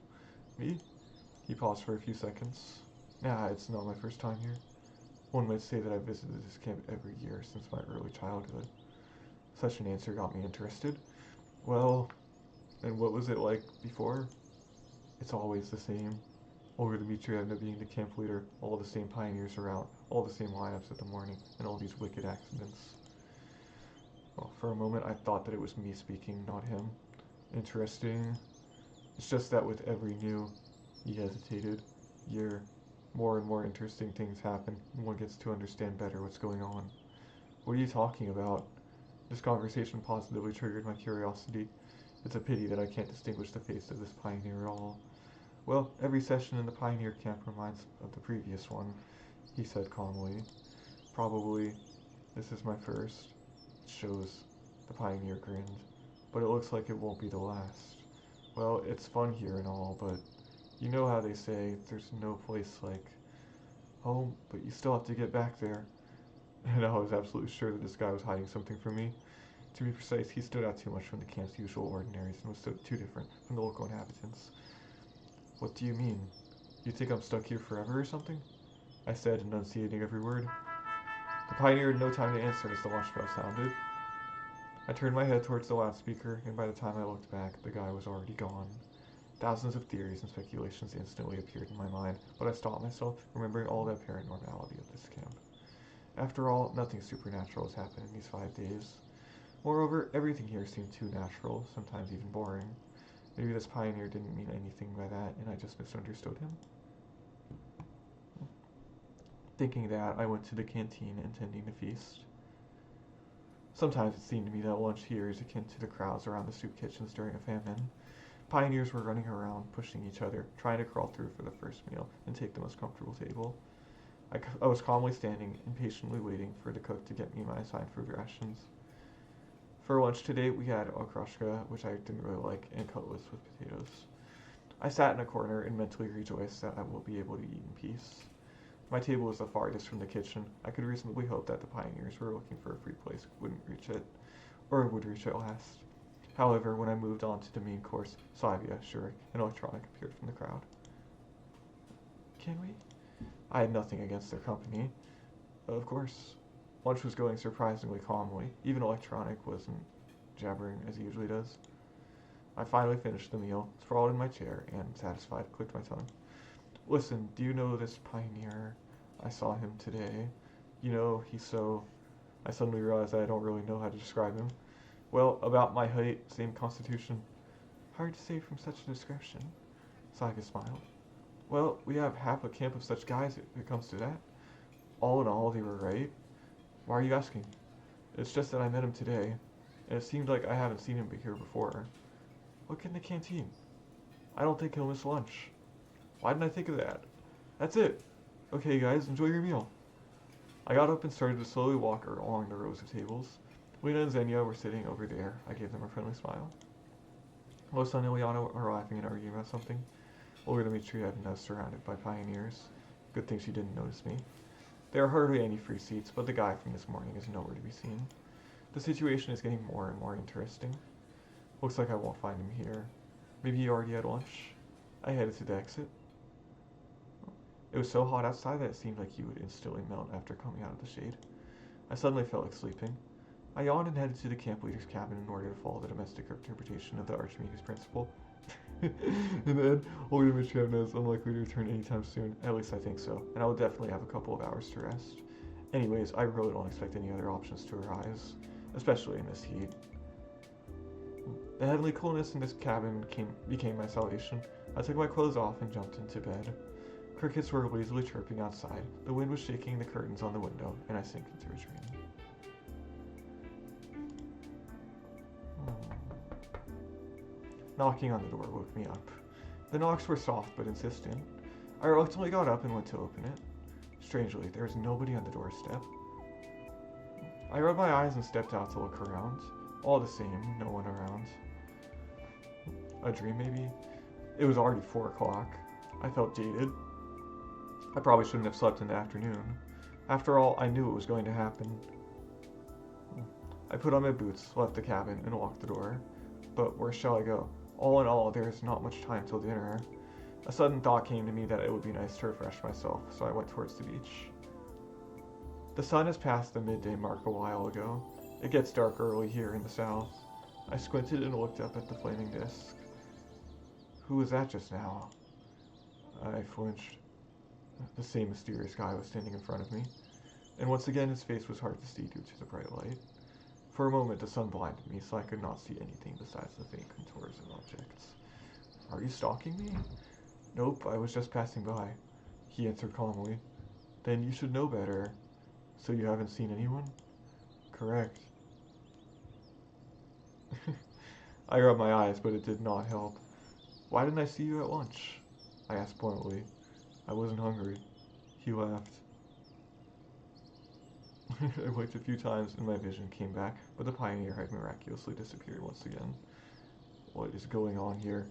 Me? He paused for a few seconds. Nah, it's not my first time here. One might say that I've visited this camp every year since my early childhood. Such an answer got me interested. Well, and what was it like before? It's always the same. Olga Dmitrievna being the camp leader, all the same pioneers around, all the same lineups at the morning, and all these wicked accidents. Well, for a moment I thought that it was me speaking, not him. Interesting. It's just that with every new, he hesitated, year, more and more interesting things happen, and one gets to understand better what's going on. What are you talking about? This conversation positively triggered my curiosity. It's a pity that I can't distinguish the face of this pioneer at all. Well, every session in the pioneer camp reminds of the previous one, he said calmly. Probably, this is my first. It shows. The pioneer grinned. But it looks like it won't be the last. Well, it's fun here and all, but you know how they say there's no place like home, but you still have to get back there. And I was absolutely sure that this guy was hiding something from me. To be precise, he stood out too much from the camp's usual ordinaries and was too different from the local inhabitants. What do you mean? You think I'm stuck here forever or something? I said, enunciating every word. The pioneer had no time to answer as the launch bell sounded. I turned my head towards the loudspeaker, and by the time I looked back, the guy was already gone. Thousands of theories and speculations instantly appeared in my mind, but I stopped myself, remembering all the apparent normality of this camp. After all, nothing supernatural has happened in these 5 days. Moreover, everything here seemed too natural, sometimes even boring. Maybe this pioneer didn't mean anything by that, and I just misunderstood him. Thinking that, I went to the canteen intending to feast. Sometimes it seemed to me that lunch here is akin to the crowds around the soup kitchens during a famine. Pioneers were running around, pushing each other, trying to crawl through for the first meal and take the most comfortable table. I was calmly standing, impatiently waiting for the cook to get me my assigned food rations. For lunch today, we had okroshka, which I didn't really like, and cutlets with potatoes. I sat in a corner and mentally rejoiced that I will be able to eat in peace. My table was the farthest from the kitchen. I could reasonably hope that the pioneers who were looking for a free place wouldn't reach it, or would reach it last. However, when I moved on to the main course, Slavia, Shurik, and Electronic appeared from the crowd. Can we? I had nothing against their company. Of course, lunch was going surprisingly calmly. Even Electronic wasn't jabbering as he usually does. I finally finished the meal, sprawled in my chair, and, satisfied, clicked my tongue. Listen, do you know this pioneer? I saw him today. You know, he's so... I suddenly realized that I don't really know how to describe him. Well, about my height, same constitution. Hard to say from such a description. Saga smiled. Well, we have half a camp of such guys if it comes to that. All in all, they were right. Why are you asking? It's just that I met him today, and it seemed like I haven't seen him here before. Look in the canteen. I don't think he'll miss lunch. Why didn't I think of that? That's it. Okay, guys, enjoy your meal. I got up and started to slowly walk along the rows of tables. Lena and Xenia were sitting over there. I gave them a friendly smile. Losa and Ileana were laughing and arguing about something. Olga Dmitrievna was surrounded by pioneers. Good thing she didn't notice me. There are hardly any free seats, but the guy from this morning is nowhere to be seen. The situation is getting more and more interesting. Looks like I won't find him here. Maybe he already had lunch. I headed to the exit. It was so hot outside that it seemed like he would instantly melt after coming out of the shade. I suddenly felt like sleeping. I yawned and headed to the camp leader's cabin in order to follow the domestic interpretation of the Archimedes principle. In the end, Olga Dmitrievna is unlikely to return anytime soon. At least I think so, and I will definitely have a couple of hours to rest. Anyways, I really don't expect any other options to arise, especially in this heat. The heavenly coolness in this cabin became my salvation. I took my clothes off and jumped into bed. Crickets were lazily chirping outside. The wind was shaking the curtains on the window, and I sank into a dream. Knocking on the door woke me up. The knocks were soft but insistent. I reluctantly got up and went to open it. Strangely, there was nobody on the doorstep. I rubbed my eyes and stepped out to look around. All the same, no one around. A dream, maybe? It was already 4 o'clock. I felt jaded. I probably shouldn't have slept in the afternoon. After all, I knew it was going to happen. I put on my boots, left the cabin, and walked the door. But where shall I go? All in all, there is not much time till dinner. A sudden thought came to me that it would be nice to refresh myself, so I went towards the beach. The sun has passed the midday mark a while ago. It gets dark early here in the south. I squinted and looked up at the flaming disk. Who was that just now? I flinched. The same mysterious guy was standing in front of me, and once again his face was hard to see due to the bright light. For a moment the sun blinded me, so I could not see anything besides the faint contours of objects. Are you stalking me? Nope, I was just passing by, he answered calmly. Then you should know better. So you haven't seen anyone? Correct. I rubbed my eyes, but it did not help. Why didn't I see you at lunch? I asked bluntly. I wasn't hungry. He laughed. I blinked a few times and my vision came back, but the pioneer had miraculously disappeared once again. What is going on here?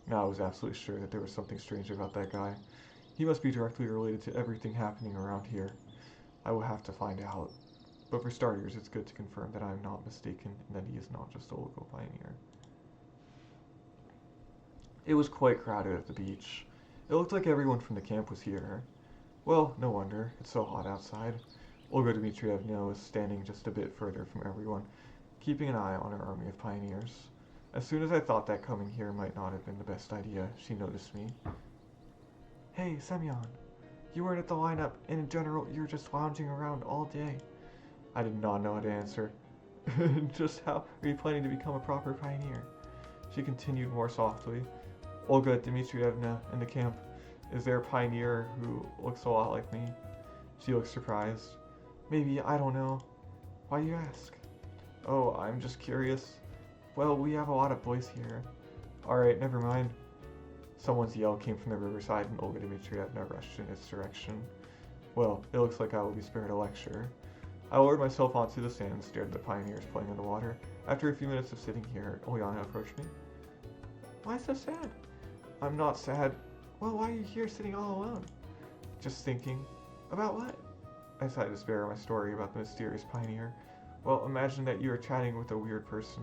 Now I was absolutely sure that there was something strange about that guy. He must be directly related to everything happening around here. I will have to find out. But for starters, it's good to confirm that I am not mistaken and that he is not just a local pioneer. It was quite crowded at the beach. It looked like everyone from the camp was here. Well, no wonder. It's so hot outside. Olga Dmitrievna was standing just a bit further from everyone, keeping an eye on her army of pioneers. As soon as I thought that coming here might not have been the best idea, she noticed me. Hey, Semyon. You weren't at the lineup, and in general, you're just lounging around all day. I did not know how to answer. Just how are you planning to become a proper pioneer? She continued more softly. Olga Dmitrievna in the camp. Is there a pioneer who looks a lot like me? She looked surprised. Maybe, I don't know. Why do you ask? Oh, I'm just curious. Well, we have a lot of boys here. Alright, never mind. Someone's yell came from the riverside and Olga Dmitrievna rushed in its direction. Well, it looks like I will be spared a lecture. I lowered myself onto the sand and stared at the pioneers playing in the water. After a few minutes of sitting here, Oleana approached me. Why so sad? I'm not sad. Well, why are you here sitting all alone? Just thinking. About what? I decided to spare my story about the mysterious pioneer. Well, imagine that you are chatting with a weird person,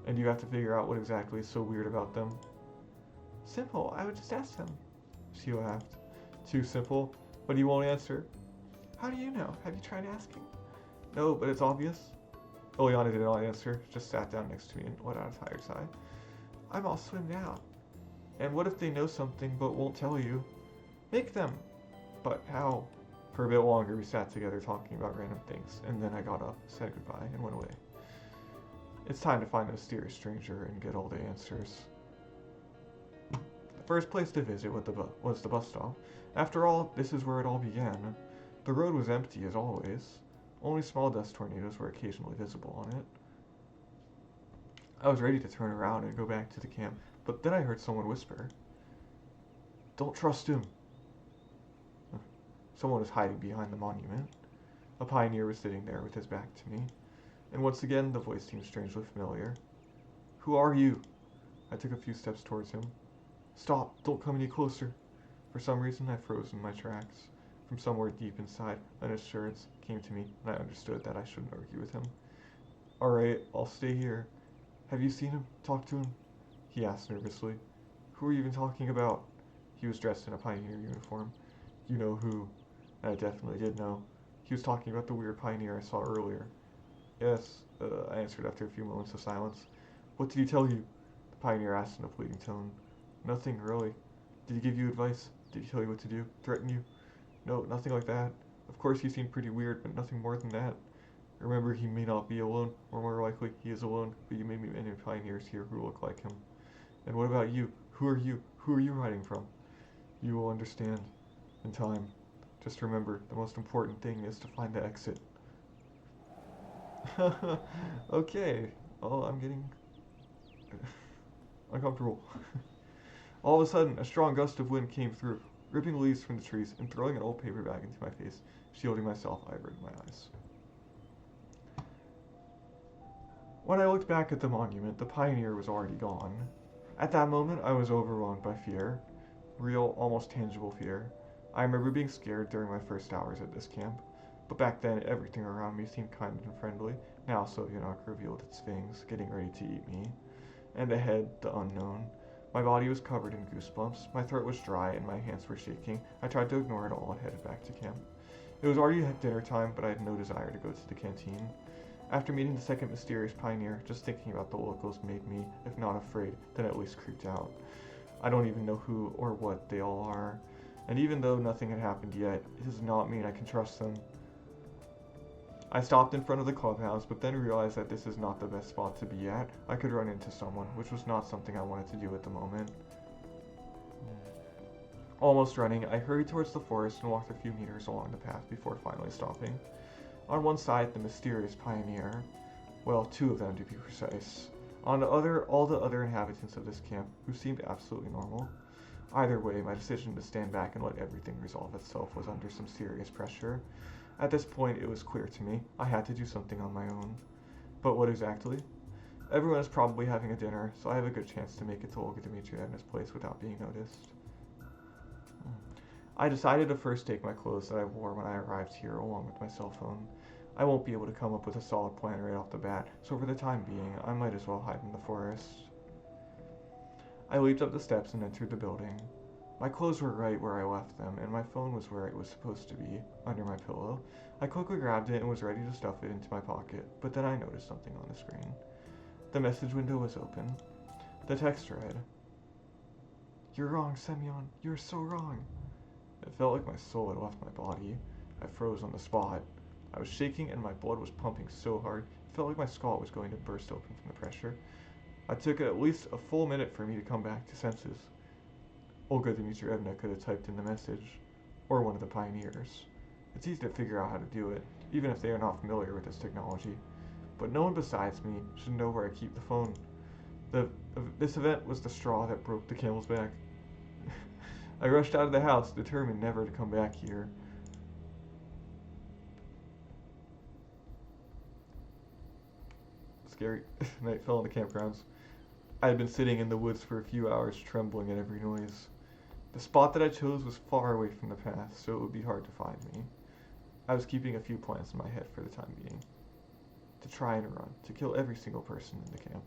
and you have to figure out what exactly is so weird about them. Simple, I would just ask them. She laughed. Too simple? But he won't answer. How do you know? Have you tried asking? No, but it's obvious. Oleana did not answer, just sat down next to me and let out a tired sigh. I'm all swimmed out. And what if they know something but won't tell you? Make them! But how? For a bit longer we sat together talking about random things, and then I got up, said goodbye, and went away. It's time to find the mysterious stranger and get all the answers. The first place to visit was the bus stop. After all, this is where it all began. The road was empty as always. Only small dust tornadoes were occasionally visible on it. I was ready to turn around and go back to the camp, but then I heard someone whisper, Don't trust him. Someone was hiding behind the monument. A pioneer was sitting there with his back to me, and once again the voice seemed strangely familiar. Who are you? I took a few steps towards him. Stop, don't come any closer. For some reason I froze in my tracks. From somewhere deep inside, an assurance came to me, and I understood that I shouldn't argue with him. Alright, I'll stay here. Have you seen him? Talked to him? He asked nervously. Who are you even talking about? He was dressed in a pioneer uniform. You know who. And I definitely did know. He was talking about the weird pioneer I saw earlier. Yes, I answered after a few moments of silence. What did he tell you? The pioneer asked in a pleading tone. Nothing, really. Did he give you advice? Did he tell you what to do? Threaten you? No, nothing like that. Of course he seemed pretty weird, but nothing more than that. Remember, he may not be alone, or more likely, he is alone, but you may meet many pioneers here who look like him. And what about you? Who are you? Who are you hiding from? You will understand. In time. Just remember, the most important thing is to find the exit. Okay. Oh, I'm getting uncomfortable. All of a sudden, a strong gust of wind came through, ripping leaves from the trees and throwing an old paper bag into my face. Shielding myself, I averted my eyes. When I looked back at the monument, the pioneer was already gone. At that moment, I was overwhelmed by fear. Real, almost tangible fear. I remember being scared during my first hours at this camp, but back then everything around me seemed kind and friendly. Now Semyon revealed its fangs, getting ready to eat me. And ahead, the unknown. My body was covered in goosebumps, my throat was dry, and my hands were shaking. I tried to ignore it all and headed back to camp. It was already dinner time, but I had no desire to go to the canteen. After meeting the second mysterious pioneer, just thinking about the locals made me, if not afraid, then at least creeped out. I don't even know who or what they all are, and even though nothing had happened yet, it does not mean I can trust them. I stopped in front of the clubhouse, but then realized that this is not the best spot to be at. I could run into someone, which was not something I wanted to do at the moment. Almost running, I hurried towards the forest and walked a few meters along the path before finally stopping. On one side, the mysterious pioneer. Well, two of them to be precise. On the other, all the other inhabitants of this camp, who seemed absolutely normal. Either way, my decision to stand back and let everything resolve itself was under some serious pressure. At this point, it was clear to me I had to do something on my own. But what exactly? Everyone is probably having a dinner, so I have a good chance to make it to Olga Dmitrievna's place without being noticed. I decided to first take my clothes that I wore when I arrived here along with my cell phone. I won't be able to come up with a solid plan right off the bat, so for the time being, I might as well hide in the forest. I leaped up the steps and entered the building. My clothes were right where I left them, and my phone was where it was supposed to be, under my pillow. I quickly grabbed it and was ready to stuff it into my pocket, but then I noticed something on the screen. The message window was open. The text read, "You're wrong, Semyon. You're so wrong." It felt like my soul had left my body. I froze on the spot. I was shaking and my blood was pumping so hard, it felt like my skull was going to burst open from the pressure. It took at least a full minute for me to come back to senses. Olga Dmitrievna could have typed in the message, or one of the pioneers. It's easy to figure out how to do it, even if they are not familiar with this technology. But no one besides me should know where I keep the phone. This event was the straw that broke the camel's back. I rushed out of the house, determined never to come back here. scary. Night fell on the campgrounds. I had been sitting in the woods for a few hours, trembling at every noise. The spot that I chose was far away from the path, so it would be hard to find me. I was keeping a few plans in my head for the time being. To try and run, to kill every single person in the camp.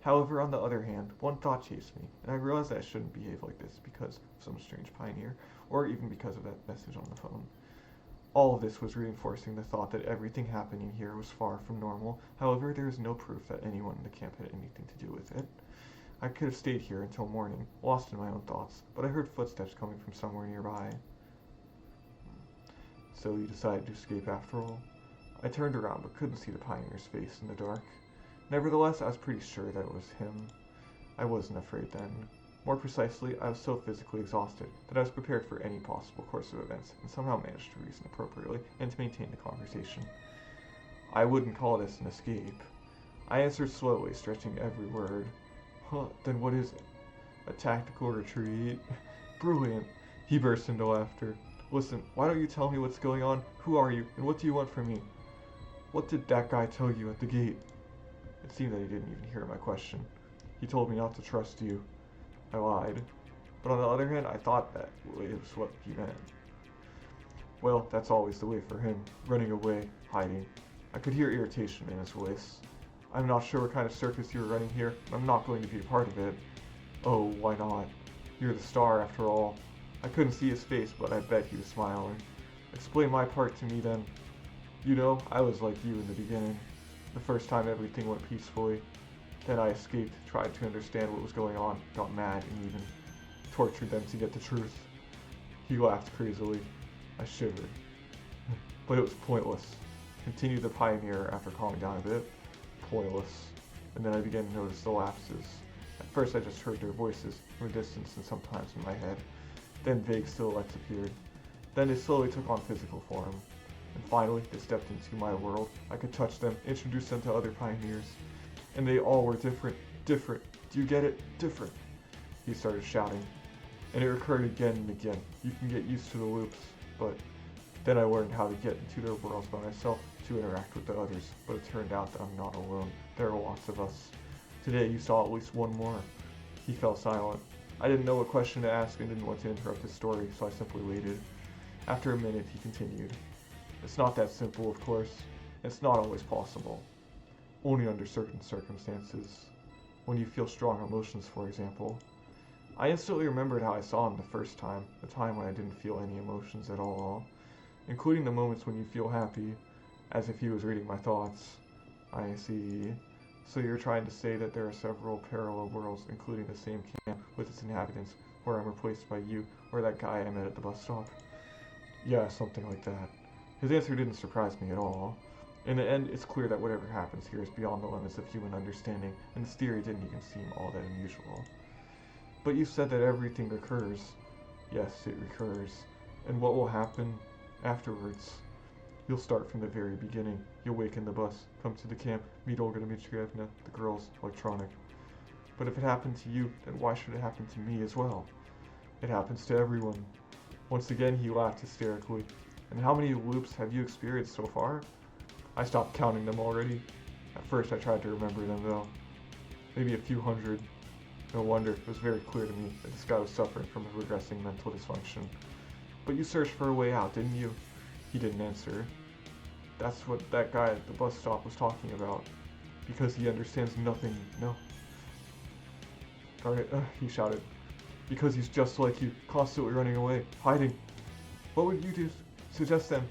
However, on the other hand, one thought chased me, and I realized that I shouldn't behave like this because of some strange pioneer, or even because of that message on the phone. All of this was reinforcing the thought that everything happening here was far from normal. However, there is no proof that anyone in the camp had anything to do with it. I could have stayed here until morning, lost in my own thoughts, but I heard footsteps coming from somewhere nearby. So you decided to escape after all? I turned around but couldn't see the pioneer's face in the dark. Nevertheless, I was pretty sure that it was him. I wasn't afraid then. More precisely, I was so physically exhausted that I was prepared for any possible course of events and somehow managed to reason appropriately and to maintain the conversation. I wouldn't call this an escape. I answered slowly, stretching every word. Huh, then what is it? A tactical retreat? Brilliant! He burst into laughter. Listen, why don't you tell me what's going on? Who are you, and what do you want from me? What did that guy tell you at the gate? It seemed that he didn't even hear my question. He told me not to trust you. I lied. But on the other hand, I thought that it was what he meant. Well, that's always the way for him. Running away, hiding. I could hear irritation in his voice. I'm not sure what kind of circus you were running here, but I'm not going to be a part of it. Oh, why not? You're the star, after all. I couldn't see his face, but I bet he was smiling. Explain my part to me, then. You know, I was like you in the beginning. The first time everything went peacefully. Then I escaped, tried to understand what was going on, got mad, and even tortured them to get the truth. He laughed crazily. I shivered. But it was pointless. Continued the pioneer after calming down a bit. Pointless. And then I began to notice the lapses. At first I just heard their voices from a distance and sometimes in my head. Then vague silhouettes appeared. Then they slowly took on physical form. And finally, they stepped into my world. I could touch them, introduce them to other pioneers. And they all were different. Different. Do you get it? Different. He started shouting. And it recurred again and again. You can get used to the loops, but then I learned how to get into their worlds by myself to interact with the others. But it turned out that I'm not alone. There are lots of us. Today you saw at least one more. He fell silent. I didn't know what question to ask and didn't want to interrupt his story, so I simply waited. After a minute, he continued. It's not that simple, of course. It's not always possible. Only under certain circumstances. When you feel strong emotions, for example. I instantly remembered how I saw him the first time, the time when I didn't feel any emotions at all, including the moments when you feel happy, as if he was reading my thoughts. I see. So you're trying to say that there are several parallel worlds, including the same camp with its inhabitants, where I'm replaced by you, or that guy I met at the bus stop? Yeah, something like that. His answer didn't surprise me at all. In the end, it's clear that whatever happens here is beyond the limits of human understanding, and this theory didn't even seem all that unusual. But you said that everything recurs. Yes, it recurs. And what will happen afterwards? You'll start from the very beginning. You'll wake in the bus, come to the camp, meet Olga Dmitrievna, the girls, electronic. But if it happened to you, then why should it happen to me as well? It happens to everyone. Once again, he laughed hysterically. And how many loops have you experienced so far? I stopped counting them already. At first I tried to remember them though. Maybe a few hundred. No wonder, it was very clear to me that this guy was suffering from a regressing mental dysfunction. But you searched for a way out, didn't you? He didn't answer. That's what that guy at the bus stop was talking about. Because he understands nothing, no. Darn it, he shouted. Because he's just like you, constantly running away, hiding. What would you do? Suggest then?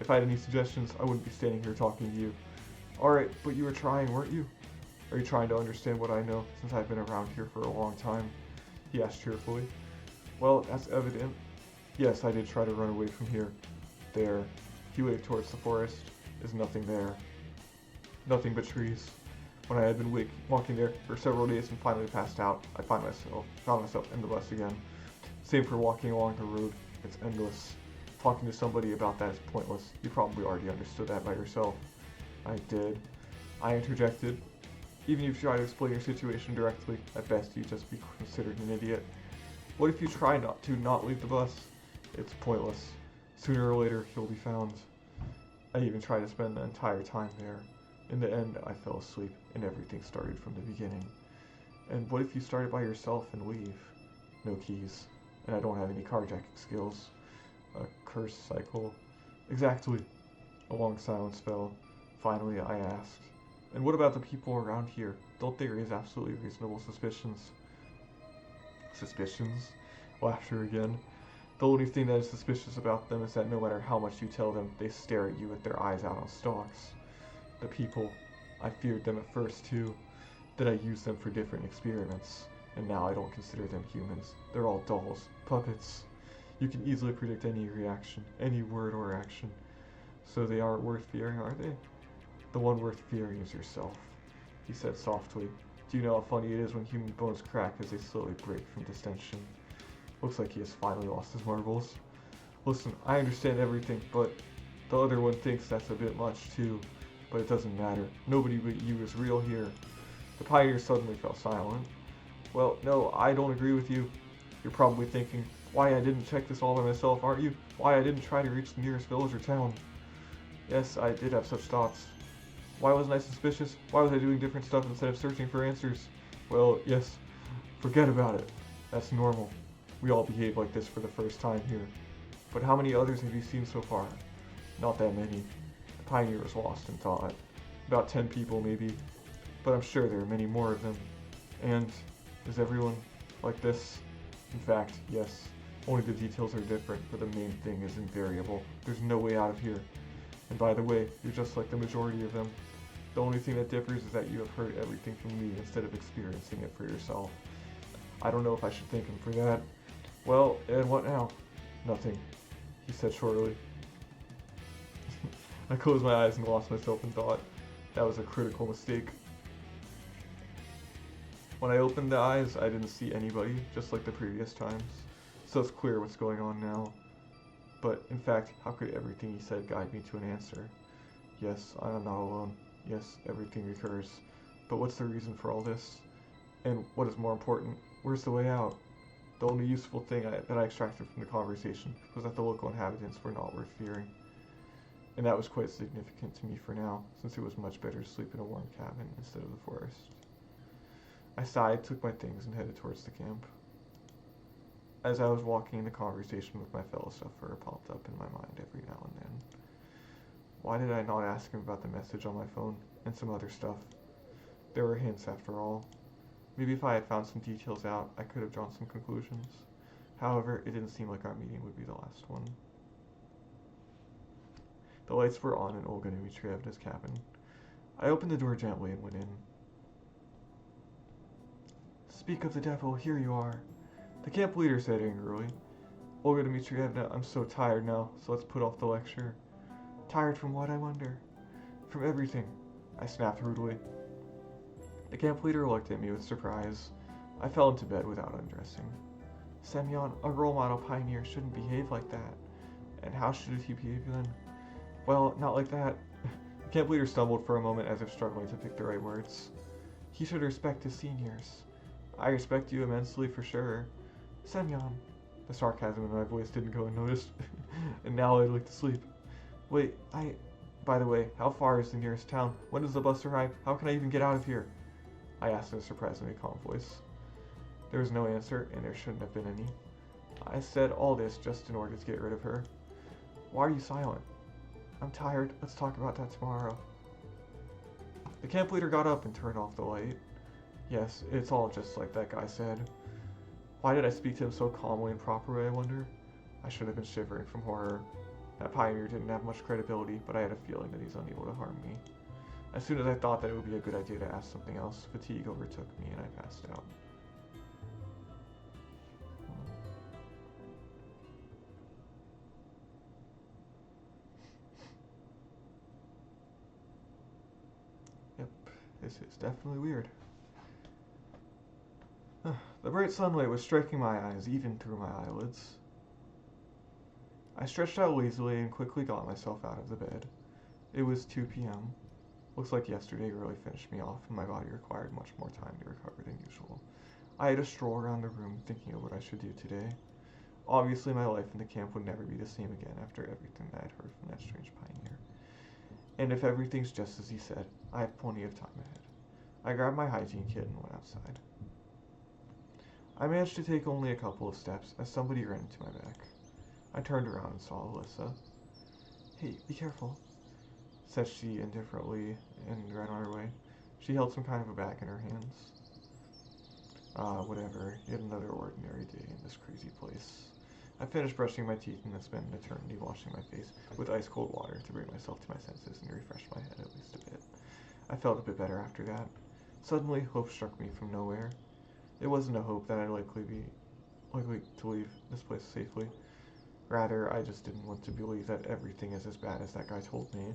If I had any suggestions, I wouldn't be standing here talking to you. Alright, but you were trying, weren't you? Are you trying to understand what I know, since I've been around here for a long time? He asked cheerfully. Well, that's evident. Yes, I did try to run away from here. There. He waved towards the forest. Is nothing there. Nothing but trees. When I had been walking there for several days and finally passed out, I found myself in the bus again. Same for walking along the road. It's endless. Talking to somebody about that is pointless. You probably already understood that by yourself. I did. I interjected. Even if you try to explain your situation directly, at best you'd just be considered an idiot. What if you try not to leave the bus? It's pointless. Sooner or later, you'll be found. I even tried to spend the entire time there. In the end, I fell asleep and everything started from the beginning. And what if you started by yourself and leave? No keys, and I don't have any carjacking skills. A curse cycle. Exactly. A long silence fell. Finally, I asked, and what about the people around here? Don't they raise absolutely reasonable suspicions? Suspicions? Laughter again. The only thing that is suspicious about them is that no matter how much you tell them, they stare at you with their eyes out on stalks. The people, I feared them at first too. Then I used them for different experiments, and now I don't consider them humans. They're all dolls, puppets. You can easily predict any reaction, any word or action. So they aren't worth fearing, are they? The one worth fearing is yourself, he said softly. Do you know how funny it is when human bones crack as they slowly break from distension? Looks like he has finally lost his marbles. Listen, I understand everything, but the other one thinks that's a bit much too. But it doesn't matter. Nobody but you is real here. The pioneer suddenly fell silent. Well, no, I don't agree with you. You're probably thinking, why I didn't check this all by myself, aren't you? Why I didn't try to reach the nearest village or town. Yes, I did have such thoughts. Why wasn't I suspicious? Why was I doing different stuff instead of searching for answers? Well, yes, forget about it. That's normal. We all behave like this for the first time here. But how many others have you seen so far? Not that many. The pioneer was lost in thought. About 10 people, maybe. But I'm sure there are many more of them. And is everyone like this? In fact, yes. Only the details are different, but the main thing is invariable. There's no way out of here. And by the way, you're just like the majority of them. The only thing that differs is that you have heard everything from me instead of experiencing it for yourself. I don't know if I should thank him for that. Well, and what now? Nothing, he said shortly. I closed my eyes and lost myself in thought. That was a critical mistake. When I opened the eyes, I didn't see anybody, just like the previous times. So it's clear what's going on now. But, in fact, how could everything he said guide me to an answer? Yes, I am not alone. Yes, everything recurs. But what's the reason for all this? And what is more important, where's the way out? The only useful thing that I extracted from the conversation was that the local inhabitants were not worth fearing. And that was quite significant to me for now, since it was much better to sleep in a warm cabin instead of the forest. I sighed, took my things, and headed towards the camp. As I was walking, the conversation with my fellow sufferer popped up in my mind every now and then. Why did I not ask him about the message on my phone, and some other stuff? There were hints, after all. Maybe if I had found some details out, I could have drawn some conclusions. However, it didn't seem like our meeting would be the last one. The lights were on in Olga Dmitrievna's cabin. I opened the door gently and went in. Speak of the devil, here you are, the camp leader said angrily. Olga Dmitrievna, I'm so tired now, so let's put off the lecture. Tired from what, I wonder? From everything, I snapped rudely. The camp leader looked at me with surprise. I fell into bed without undressing. Semyon, a role model pioneer, shouldn't behave like that. And how should he behave then? Well, not like that. The camp leader stumbled for a moment as if struggling to pick the right words. He should respect his seniors. I respect you immensely for sure. Semyon. The sarcasm in my voice didn't go unnoticed. And now I'd like to sleep. Wait, by the way, how far is the nearest town? When does the bus arrive? How can I even get out of here? I asked in a surprisingly calm voice. There was no answer, and there shouldn't have been any. I said all this just in order to get rid of her. Why are you silent? I'm tired. Let's talk about that tomorrow. The camp leader got up and turned off the light. Yes, it's all just like that guy said. Why did I speak to him so calmly and properly, I wonder? I should have been shivering from horror. That pioneer didn't have much credibility, but I had a feeling that he's unable to harm me. As soon as I thought that it would be a good idea to ask something else, fatigue overtook me and I passed out. Yep, this is definitely weird. The bright sunlight was striking my eyes even through my eyelids. I stretched out lazily and quickly got myself out of the bed. It was 2 p.m. Looks like yesterday really finished me off and my body required much more time to recover than usual. I had a stroll around the room thinking of what I should do today. Obviously my life in the camp would never be the same again after everything that I'd heard from that strange pioneer. And if everything's just as he said, I have plenty of time ahead. I grabbed my hygiene kit and went outside. I managed to take only a couple of steps as somebody ran into my back. I turned around and saw Alyssa. Hey, be careful, said she indifferently and ran on her way. She held some kind of a bag in her hands. Whatever, yet another ordinary day in this crazy place. I finished brushing my teeth and then spent an eternity washing my face with ice cold water to bring myself to my senses and refresh my head at least a bit. I felt a bit better after that. Suddenly, hope struck me from nowhere. It wasn't a hope that I'd likely to leave this place safely. Rather, I just didn't want to believe that everything is as bad as that guy told me.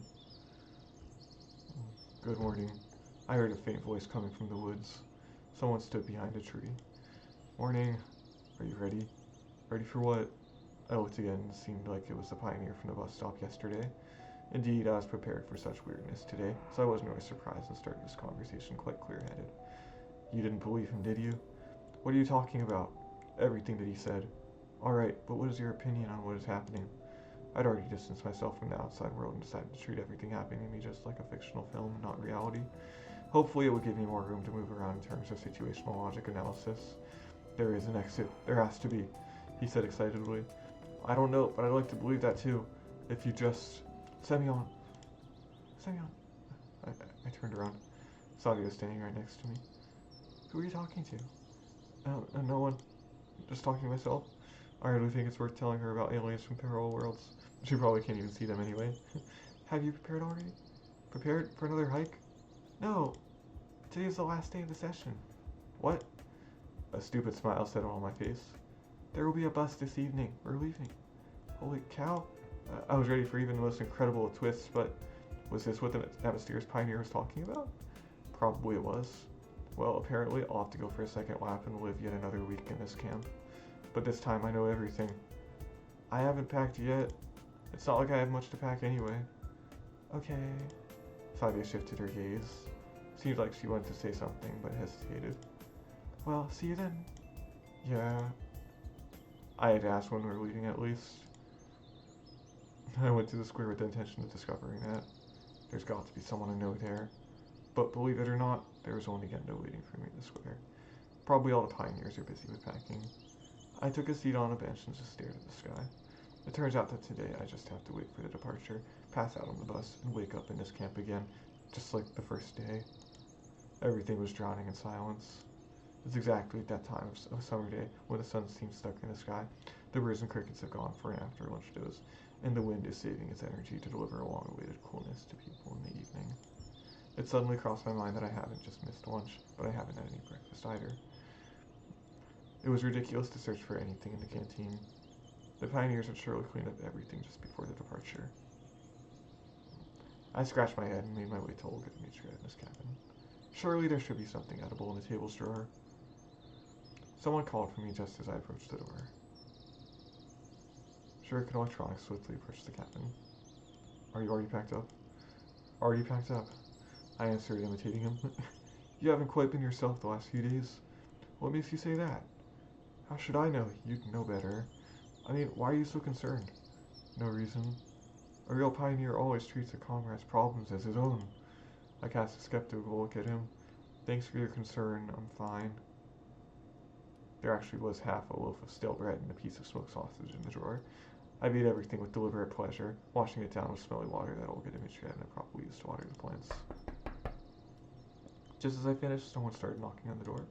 Good morning. I heard a faint voice coming from the woods. Someone stood behind a tree. Morning. Are you ready? Ready for what? I looked again and it seemed like it was the pioneer from the bus stop yesterday. Indeed, I was prepared for such weirdness today, so I wasn't really surprised and started this conversation quite clear-headed. You didn't believe him, did you? What are you talking about? Everything that he said. Alright, but what is your opinion on what is happening? I'd already distanced myself from the outside world and decided to treat everything happening to me just like a fictional film, not reality. Hopefully it would give me more room to move around in terms of situational logic analysis. There is an exit. There has to be, he said excitedly. I don't know, but I'd like to believe that too. If you just... Semyon. Semyon. I turned around. Sadia was standing right next to me. Who are you talking to? No one. Just talking to myself. I hardly think it's worth telling her about aliens from parallel worlds. She probably can't even see them anyway. Have you prepared already? Prepared for another hike? No. Today is the last day of the session. What? A stupid smile settled on my face. There will be a bus this evening. We're leaving. Holy cow. I was ready for even the most incredible of twists, but was this what that mysterious pioneer was talking about? Probably it was. Well, apparently I'll have to go for a second lap and live yet another week in this camp. But this time I know everything. I haven't packed yet. It's not like I have much to pack anyway. Okay. Sadia shifted her gaze. Seemed like she wanted to say something, but hesitated. Well, see you then. Yeah. I had asked when we were leaving at least. I went to the square with the intention of discovering that. There's got to be someone I know there. But believe it or not, there was only Gendo waiting for me at the square. Probably all the pioneers are busy with packing. I took a seat on a bench and just stared at the sky. It turns out that today I just have to wait for the departure, pass out on the bus, and wake up in this camp again, just like the first day. Everything was drowning in silence. It's exactly that time of a summer day when the sun seems stuck in the sky. The birds and crickets have gone for an after-lunch doze, and the wind is saving its energy to deliver a long-awaited coolness to people in the evening. It suddenly crossed my mind that I haven't just missed lunch, but I haven't had any breakfast either. It was ridiculous to search for anything in the canteen. The pioneers had surely cleaned up everything just before the departure. I scratched my head and made my way to Olga Dmitrievna's cabin. Surely there should be something edible in the table's drawer. Someone called for me just as I approached the door. Shuriken Electronics swiftly approached the cabin. Are you already packed up? Already packed up, I answered, imitating him. You haven't quite been yourself the last few days. What makes you say that? How should I know? You'd know better. I mean, why are you so concerned? No reason. A real pioneer always treats a comrade's problems as his own. I cast a skeptical look at him. Thanks for your concern, I'm fine. There actually was half a loaf of stale bread and a piece of smoked sausage in the drawer. I ate everything with deliberate pleasure, washing it down with smelly water that Olga Dmitrievna probably used to water the plants. Just as I finished, someone started knocking on the door.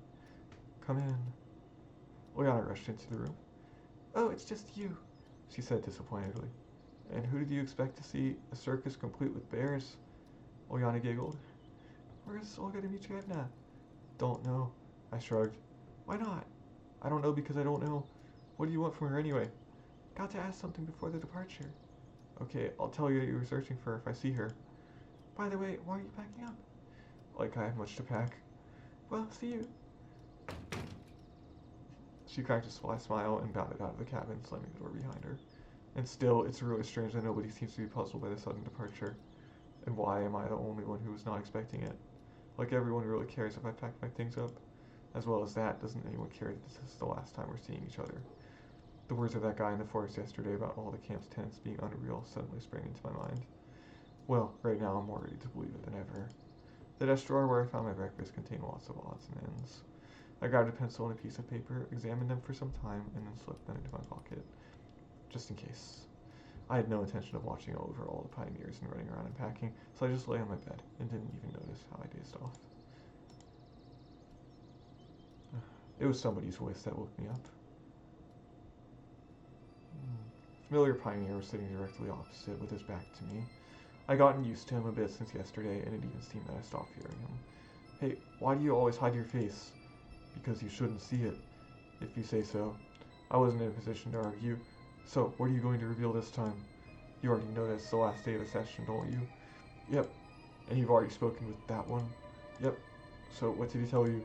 Come in. Liana rushed into the room. Oh, it's just you, she said disappointedly. And who did you expect to see? A circus complete with bears? Liana giggled. Where's Olga Dmitrievna? Don't know, I shrugged. Why not? I don't know because I don't know. What do you want from her anyway? Got to ask something before the departure. Okay, I'll tell you that you were searching for her if I see her. By the way, why are you packing up? Like I have much to pack. Well, see you. She cracked a sly smile and bounded out of the cabin, slamming the door behind her. And still, it's really strange that nobody seems to be puzzled by the sudden departure. And why am I the only one who was not expecting it? Like everyone really cares if I pack my things up. As well as that, doesn't anyone care that this is the last time we're seeing each other? The words of that guy in the forest yesterday about all the camp's tenants being unreal suddenly sprang into my mind. Well, right now I'm more ready to believe it than ever. The desk drawer where I found my breakfast contained lots of odds and ends. I grabbed a pencil and a piece of paper, examined them for some time, and then slipped them into my pocket, just in case. I had no intention of watching over all the pioneers and running around and packing, so I just lay on my bed and didn't even notice how I dazed off. It was somebody's voice that woke me up. A familiar pioneer was sitting directly opposite with his back to me. I'd gotten used to him a bit since yesterday, and it even seemed that I stopped hearing him. Hey, why do you always hide your face? Because you shouldn't see it, if you say so. I wasn't in a position to argue. So, what are you going to reveal this time? You already know that's the last day of the session, don't you? Yep. And you've already spoken with that one? Yep. So, what did he tell you?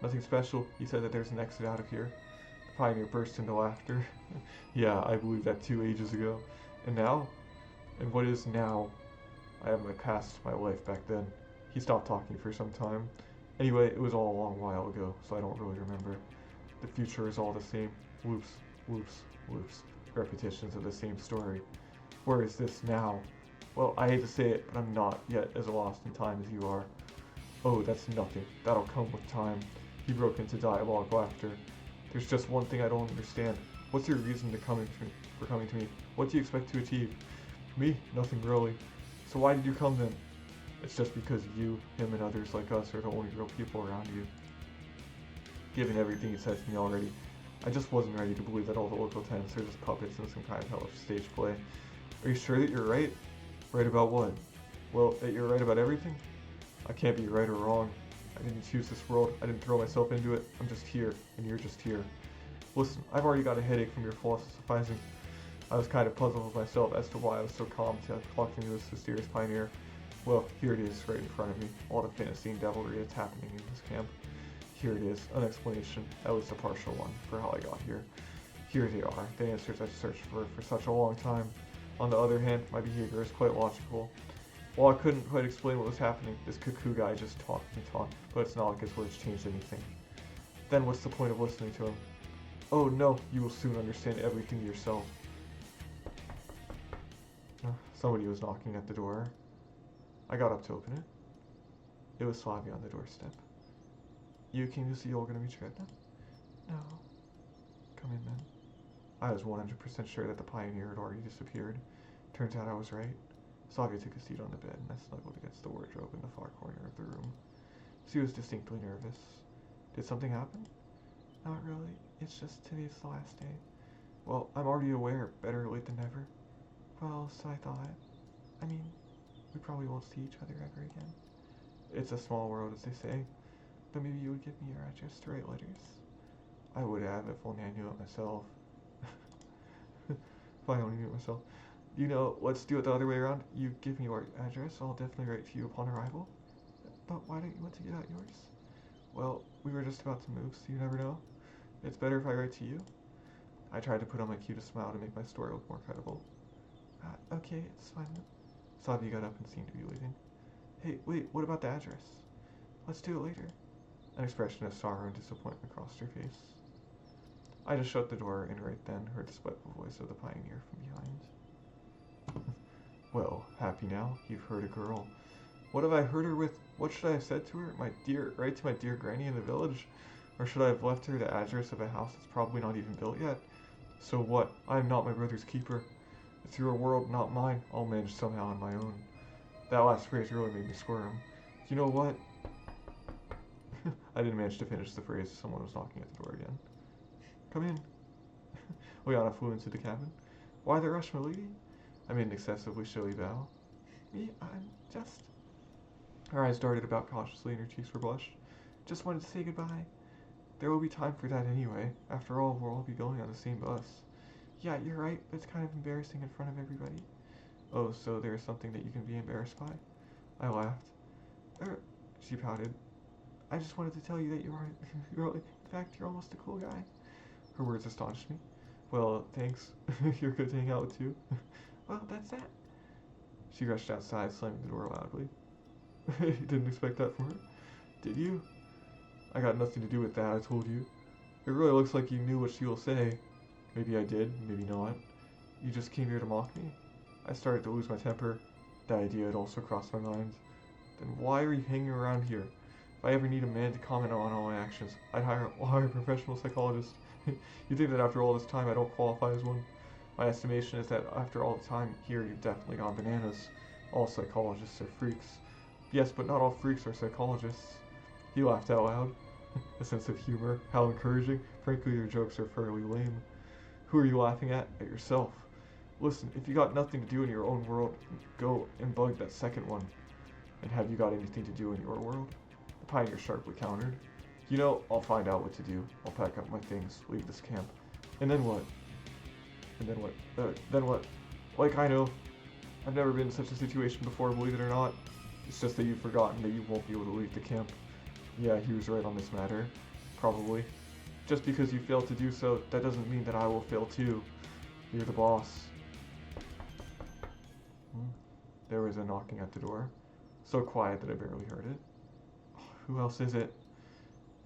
Nothing special. He said that there's an exit out of here. The pioneer burst into laughter. Yeah, I believed that 2 ages ago. And now? And what is now? I have my past, my life back then. He stopped talking for some time. Anyway, it was all a long while ago, so I don't really remember. The future is all the same. Whoops, whoops, whoops. Repetitions of the same story. Where is this now? Well, I hate to say it, but I'm not yet as lost in time as you are. Oh, that's nothing. That'll come with time. He broke into diabolic laughter. There's just one thing I don't understand. What's your reason for coming to me? What do you expect to achieve? Me? Nothing really. So why did you come then? It's just because you, him, and others like us are the only real people around you. Given everything you said to me already, I just wasn't ready to believe that all the local tenants are just puppets in some kind of hellish stage play. Are you sure that you're right? Right about what? Well, that you're right about everything? I can't be right or wrong. I didn't choose this world. I didn't throw myself into it. I'm just here, and you're just here. Listen, I've already got a headache from your philosophizing. I was kind of puzzled with myself as to why I was so calm talking to this mysterious pioneer. Well, here it is, right in front of me. All the fantasy and devilry that's happening in this camp. Here it is, an explanation, at least a partial one, for how I got here. Here they are, the answers I've searched for such a long time. On the other hand, my behavior is quite logical. While I couldn't quite explain what was happening, this cuckoo guy just talked and talked, but it's not like his words changed anything. Then what's the point of listening to him? Oh no, you will soon understand everything yourself. Somebody was knocking at the door. I got up to open it. It was Flavia on the doorstep. You came to see Olga Dmitrievna? No. Come in then. I was 100% sure that the pioneer had already disappeared. Turns out I was right. Slavia took a seat on the bed and I snuggled against the wardrobe in the far corner of the room. She was distinctly nervous. Did something happen? Not really. It's just today's the last day. Well, I'm already aware. Better late than never. Well, so I thought. I mean, we probably won't see each other ever again. It's a small world, as they say. But maybe you would give me your address to write letters. I would have if only I knew it myself. If I only knew it myself. You know, let's do it the other way around. You give me your address, I'll definitely write to you upon arrival. But why don't you want to get out yours? Well, we were just about to move, so you never know. It's better if I write to you. I tried to put on my cutest smile to make my story look more credible. Okay, it's fine. Sabi got up and seemed to be leaving. Hey, wait, what about the address? Let's do it later. An expression of sorrow and disappointment crossed her face. I just shut the door and right then heard the spiteful voice of the pioneer from behind. Well, happy now? You've heard a girl. What have I heard her with? What should I have said to her? Right to my dear granny in the village? Or should I have left her the address of a house that's probably not even built yet? So what? I am not my brother's keeper. It's your world, not mine. I'll manage somehow on my own. That last phrase really made me squirm. You know what? I didn't manage to finish the phrase. Someone was knocking at the door again. Come in. Liana flew into the cabin. Why the rush, milady? I made an excessively showy bow. Me? I'm just... Her eyes darted about cautiously and her cheeks were blushed. Just wanted to say goodbye. There will be time for that anyway. After all, we'll all be going on the same bus. Yeah, you're right, but it's kind of embarrassing in front of everybody. Oh, so there's something that you can be embarrassed by? I laughed. She pouted. I just wanted to tell you that in fact, you're almost a cool guy. Her words astonished me. Well, thanks. You're good to hang out with too. Well, that's that. She rushed outside, slamming the door loudly. You didn't expect that from her? Did you? I got nothing to do with that, I told you. It really looks like you knew what she will say. Maybe I did, maybe not. You just came here to mock me? I started to lose my temper. That idea had also crossed my mind. Then why are you hanging around here? If I ever need a man to comment on all my actions, I'll hire a professional psychologist. You think that after all this time I don't qualify as one? My estimation is that after all the time here, you've definitely gone bananas. All psychologists are freaks. Yes, but not all freaks are psychologists. He laughed out loud. A sense of humor. How encouraging. Frankly, your jokes are fairly lame. Who are you laughing at? At yourself. Listen, if you got nothing to do in your own world, go and bug that second one. And have you got anything to do in your world? The pioneer sharply countered. You know, I'll find out what to do. I'll pack up my things, leave this camp. And then what? And then what? Then what? Like, I know. I've never been in such a situation before, believe it or not. It's just that you've forgotten that you won't be able to leave the camp. Yeah, he was right on this matter. Probably. Just because you failed to do so, that doesn't mean that I will fail too. You're the boss. There was a knocking at the door. So quiet that I barely heard it. Who else is it?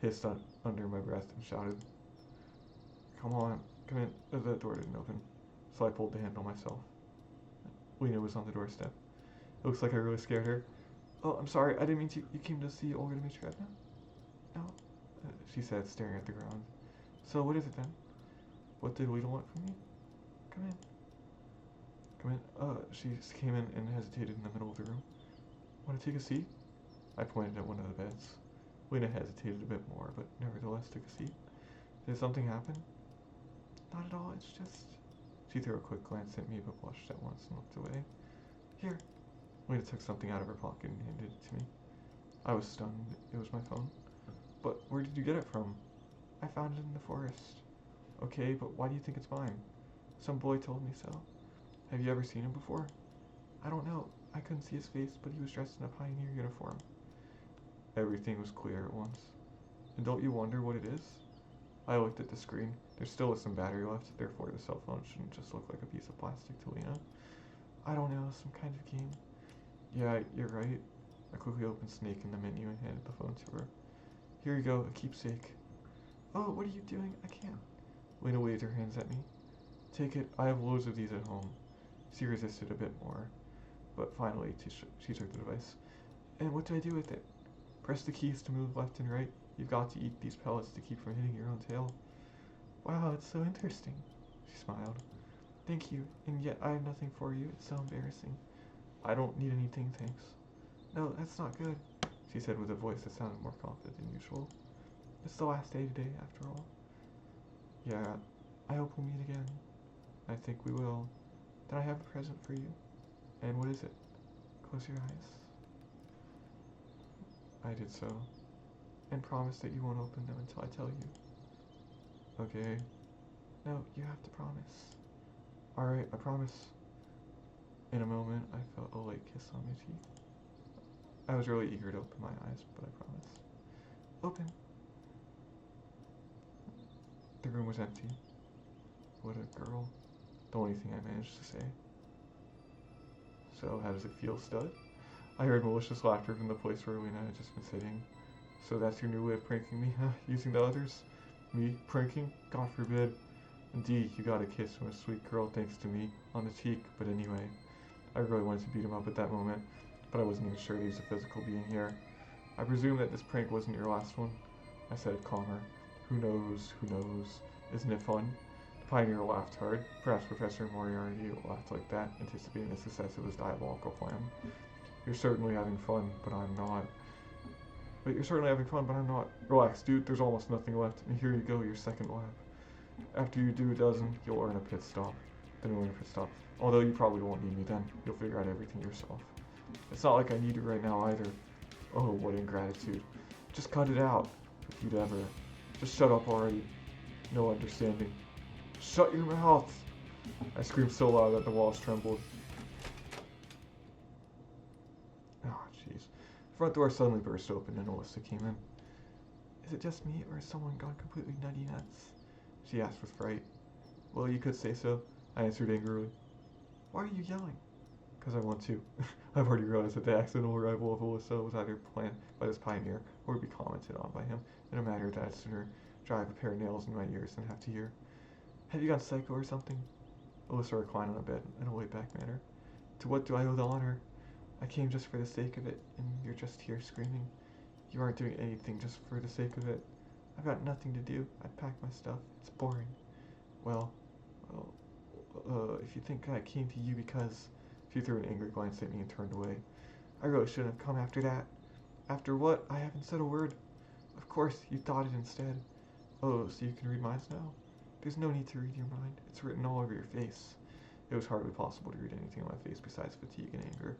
Hissed under my breath and shouted. Come on, come in. The door didn't open, so I pulled the handle myself. Lena was on the doorstep. It looks like I really scared her. Oh, I'm sorry, I didn't mean to. You came to see Olga Dmitrievna? No, she said, staring at the ground. So what is it then? What did Lena want from me? Come in. Come in. She came in and hesitated in the middle of the room. Want to take a seat? I pointed at one of the beds. Lena hesitated a bit more, but nevertheless took a seat. Did something happen? Not at all, it's just... She threw a quick glance at me, but blushed at once and looked away. Here. Lena took something out of her pocket and handed it to me. I was stunned. It was my phone. But where did you get it from? I found it in the forest. Okay, but why do you think it's mine? Some boy told me so. Have you ever seen him before? I don't know. I couldn't see his face, but he was dressed in a pioneer uniform. Everything was clear at once. And don't you wonder what it is? I looked at the screen. There still was some battery left, therefore the cell phone shouldn't just look like a piece of plastic to Lena. I don't know, some kind of game. Yeah, you're right. I quickly opened Snake in the menu and handed the phone to her. Here you go, a keepsake. Oh, what are you doing? I can't. Lena waved her hands at me. Take it, I have loads of these at home. She resisted a bit more, but finally she took the device. And what do I do with it? Press the keys to move left and right. You've got to eat these pellets to keep from hitting your own tail. Wow, it's so interesting. She smiled. Thank you, and yet I have nothing for you. It's so embarrassing. I don't need anything, thanks. No, that's not good, she said with a voice that sounded more confident than usual. It's the last day today, after all. Yeah, I hope we'll meet again. I think we will. Then I have a present for you. And what is it? Close your eyes. I did so. And promise that you won't open them until I tell you. Okay. No, you have to promise. Alright, I promise. In a moment, I felt a light kiss on my cheek. I was really eager to open my eyes, but I promised. Open. The room was empty. What a girl. The only thing I managed to say. So, how does it feel, stud? I heard malicious laughter from the place where Lena had just been sitting. So that's your new way of pranking me, huh? Using the others? Me? Pranking? God forbid. Indeed, you got a kiss from a sweet girl thanks to me, on the cheek, but anyway. I really wanted to beat him up at that moment, but I wasn't even sure that he was a physical being here. I presume that this prank wasn't your last one? I said, calmer. Who knows, who knows. Isn't it fun? The pioneer laughed hard. Perhaps Professor Moriarty laughed like that, anticipating the success of his diabolical plan. You're certainly having fun, but I'm not. But you're certainly having fun, but I'm not. Relax, dude, there's almost nothing left, and here you go, your second lap. After you do a dozen, you'll earn a pit stop. Then you'll earn a pit stop. Although you probably won't need me then. You'll figure out everything yourself. It's not like I need you right now either. Oh, what ingratitude. Just cut it out, if you'd ever. Just shut up already. No understanding. Shut your mouth! I screamed so loud that the walls trembled. Oh, jeez. The front door suddenly burst open and Alyssa came in. Is it just me, or has someone gone completely nutty nuts? She asked with fright. Well, you could say so, I answered angrily. Why are you yelling? Because I want to. I've already realized that the accidental arrival of Alyssa was either planned by this pioneer or would be commented on by him in a manner that I'd sooner drive a pair of nails in my ears than have to hear. Have you gone psycho or something? Alyssa reclined on a bed in a laid-back manner. To what do I owe the honor? I came just for the sake of it, and you're just here screaming. You aren't doing anything just for the sake of it. I've got nothing to do. I pack my stuff. It's boring. Well, well, if you think I came to you because... She threw an angry glance at me and turned away. I really shouldn't have come after that. After what? I haven't said a word. Of course, you thought it instead. Oh, so you can read minds now? There's no need to read your mind. It's written all over your face. It was hardly possible to read anything on my face besides fatigue and anger.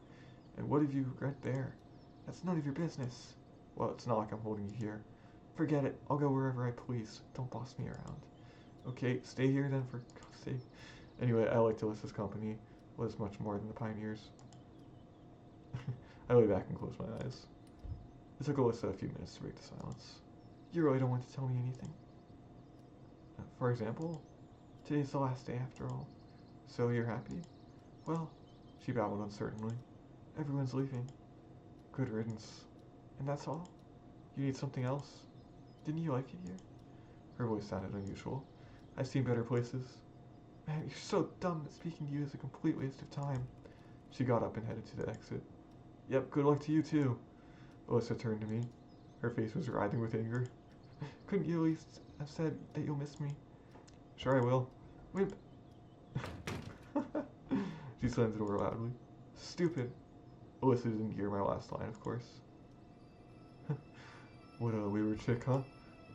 And what have you read there? That's none of your business. Well, it's not like I'm holding you here. Forget it. I'll go wherever I please. Don't boss me around. Okay, stay here then for God's sake. Anyway, I liked Alyssa's company. Was much more than the pioneers. I lay back and closed my eyes. It took Alyssa a few minutes to break the silence. You really don't want to tell me anything? For example? Today's the last day after all. So you're happy? Well, she babbled uncertainly. Everyone's leaving. Good riddance. And that's all? You need something else? Didn't you like it here? Her voice sounded unusual. I've seen better places. Man, you're so dumb that speaking to you is a complete waste of time. She got up and headed to the exit. Yep, good luck to you too. Alyssa turned to me. Her face was writhing with anger. Couldn't you at least have said that you'll miss me? Sure I will. Wimp. She slammed the door loudly. Stupid. Alyssa didn't hear my last line, of course. What a wayward chick, huh?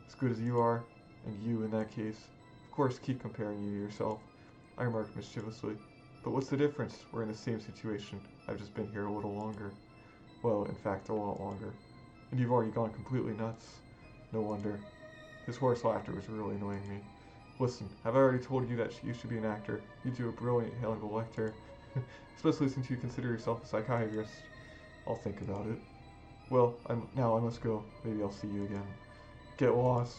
As good as you are, and you in that case. Of course, keep comparing you to yourself. I remarked mischievously. But what's the difference? We're in the same situation. I've just been here a little longer. Well, in fact, a lot longer. And you've already gone completely nuts. No wonder. His hoarse laughter was really annoying me. Listen, have I already told you that you should be an actor? You do a brilliant Hannibal Lecter. Especially since you consider yourself a psychiatrist. I'll think about it. Well, now I must go. Maybe I'll see you again. Get lost.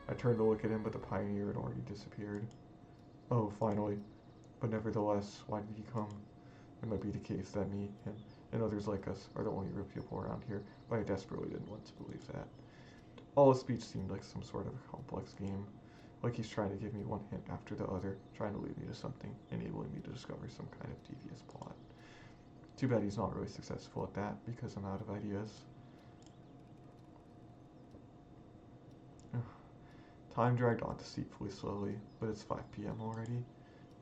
I turned to look at him, but the pioneer had already disappeared. Oh, finally. But nevertheless, why did he come? It might be the case that me, him, and others like us are the only real people around here, but I desperately didn't want to believe that. All his speech seemed like some sort of a complex game, like he's trying to give me one hint after the other, trying to lead me to something, enabling me to discover some kind of devious plot. Too bad he's not really successful at that, because I'm out of ideas. Time dragged on deceitfully slowly, but it's 5 p.m. already.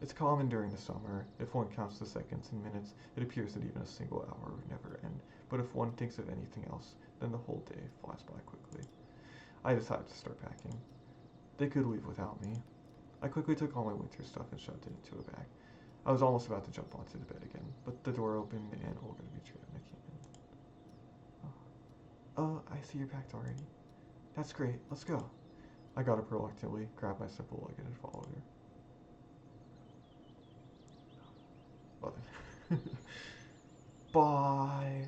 It's common during the summer. If one counts the seconds and minutes, it appears that even a single hour would never end. But if one thinks of anything else, then the whole day flies by quickly. I decided to start packing. They could leave without me. I quickly took all my winter stuff and shoved it into a bag. I was almost about to jump onto the bed again, but the door opened and Olga Dmitrievna came in. I see you're packed already. That's great. Let's go. I got up reluctantly, grabbed my simple luggage, and followed her. Bye.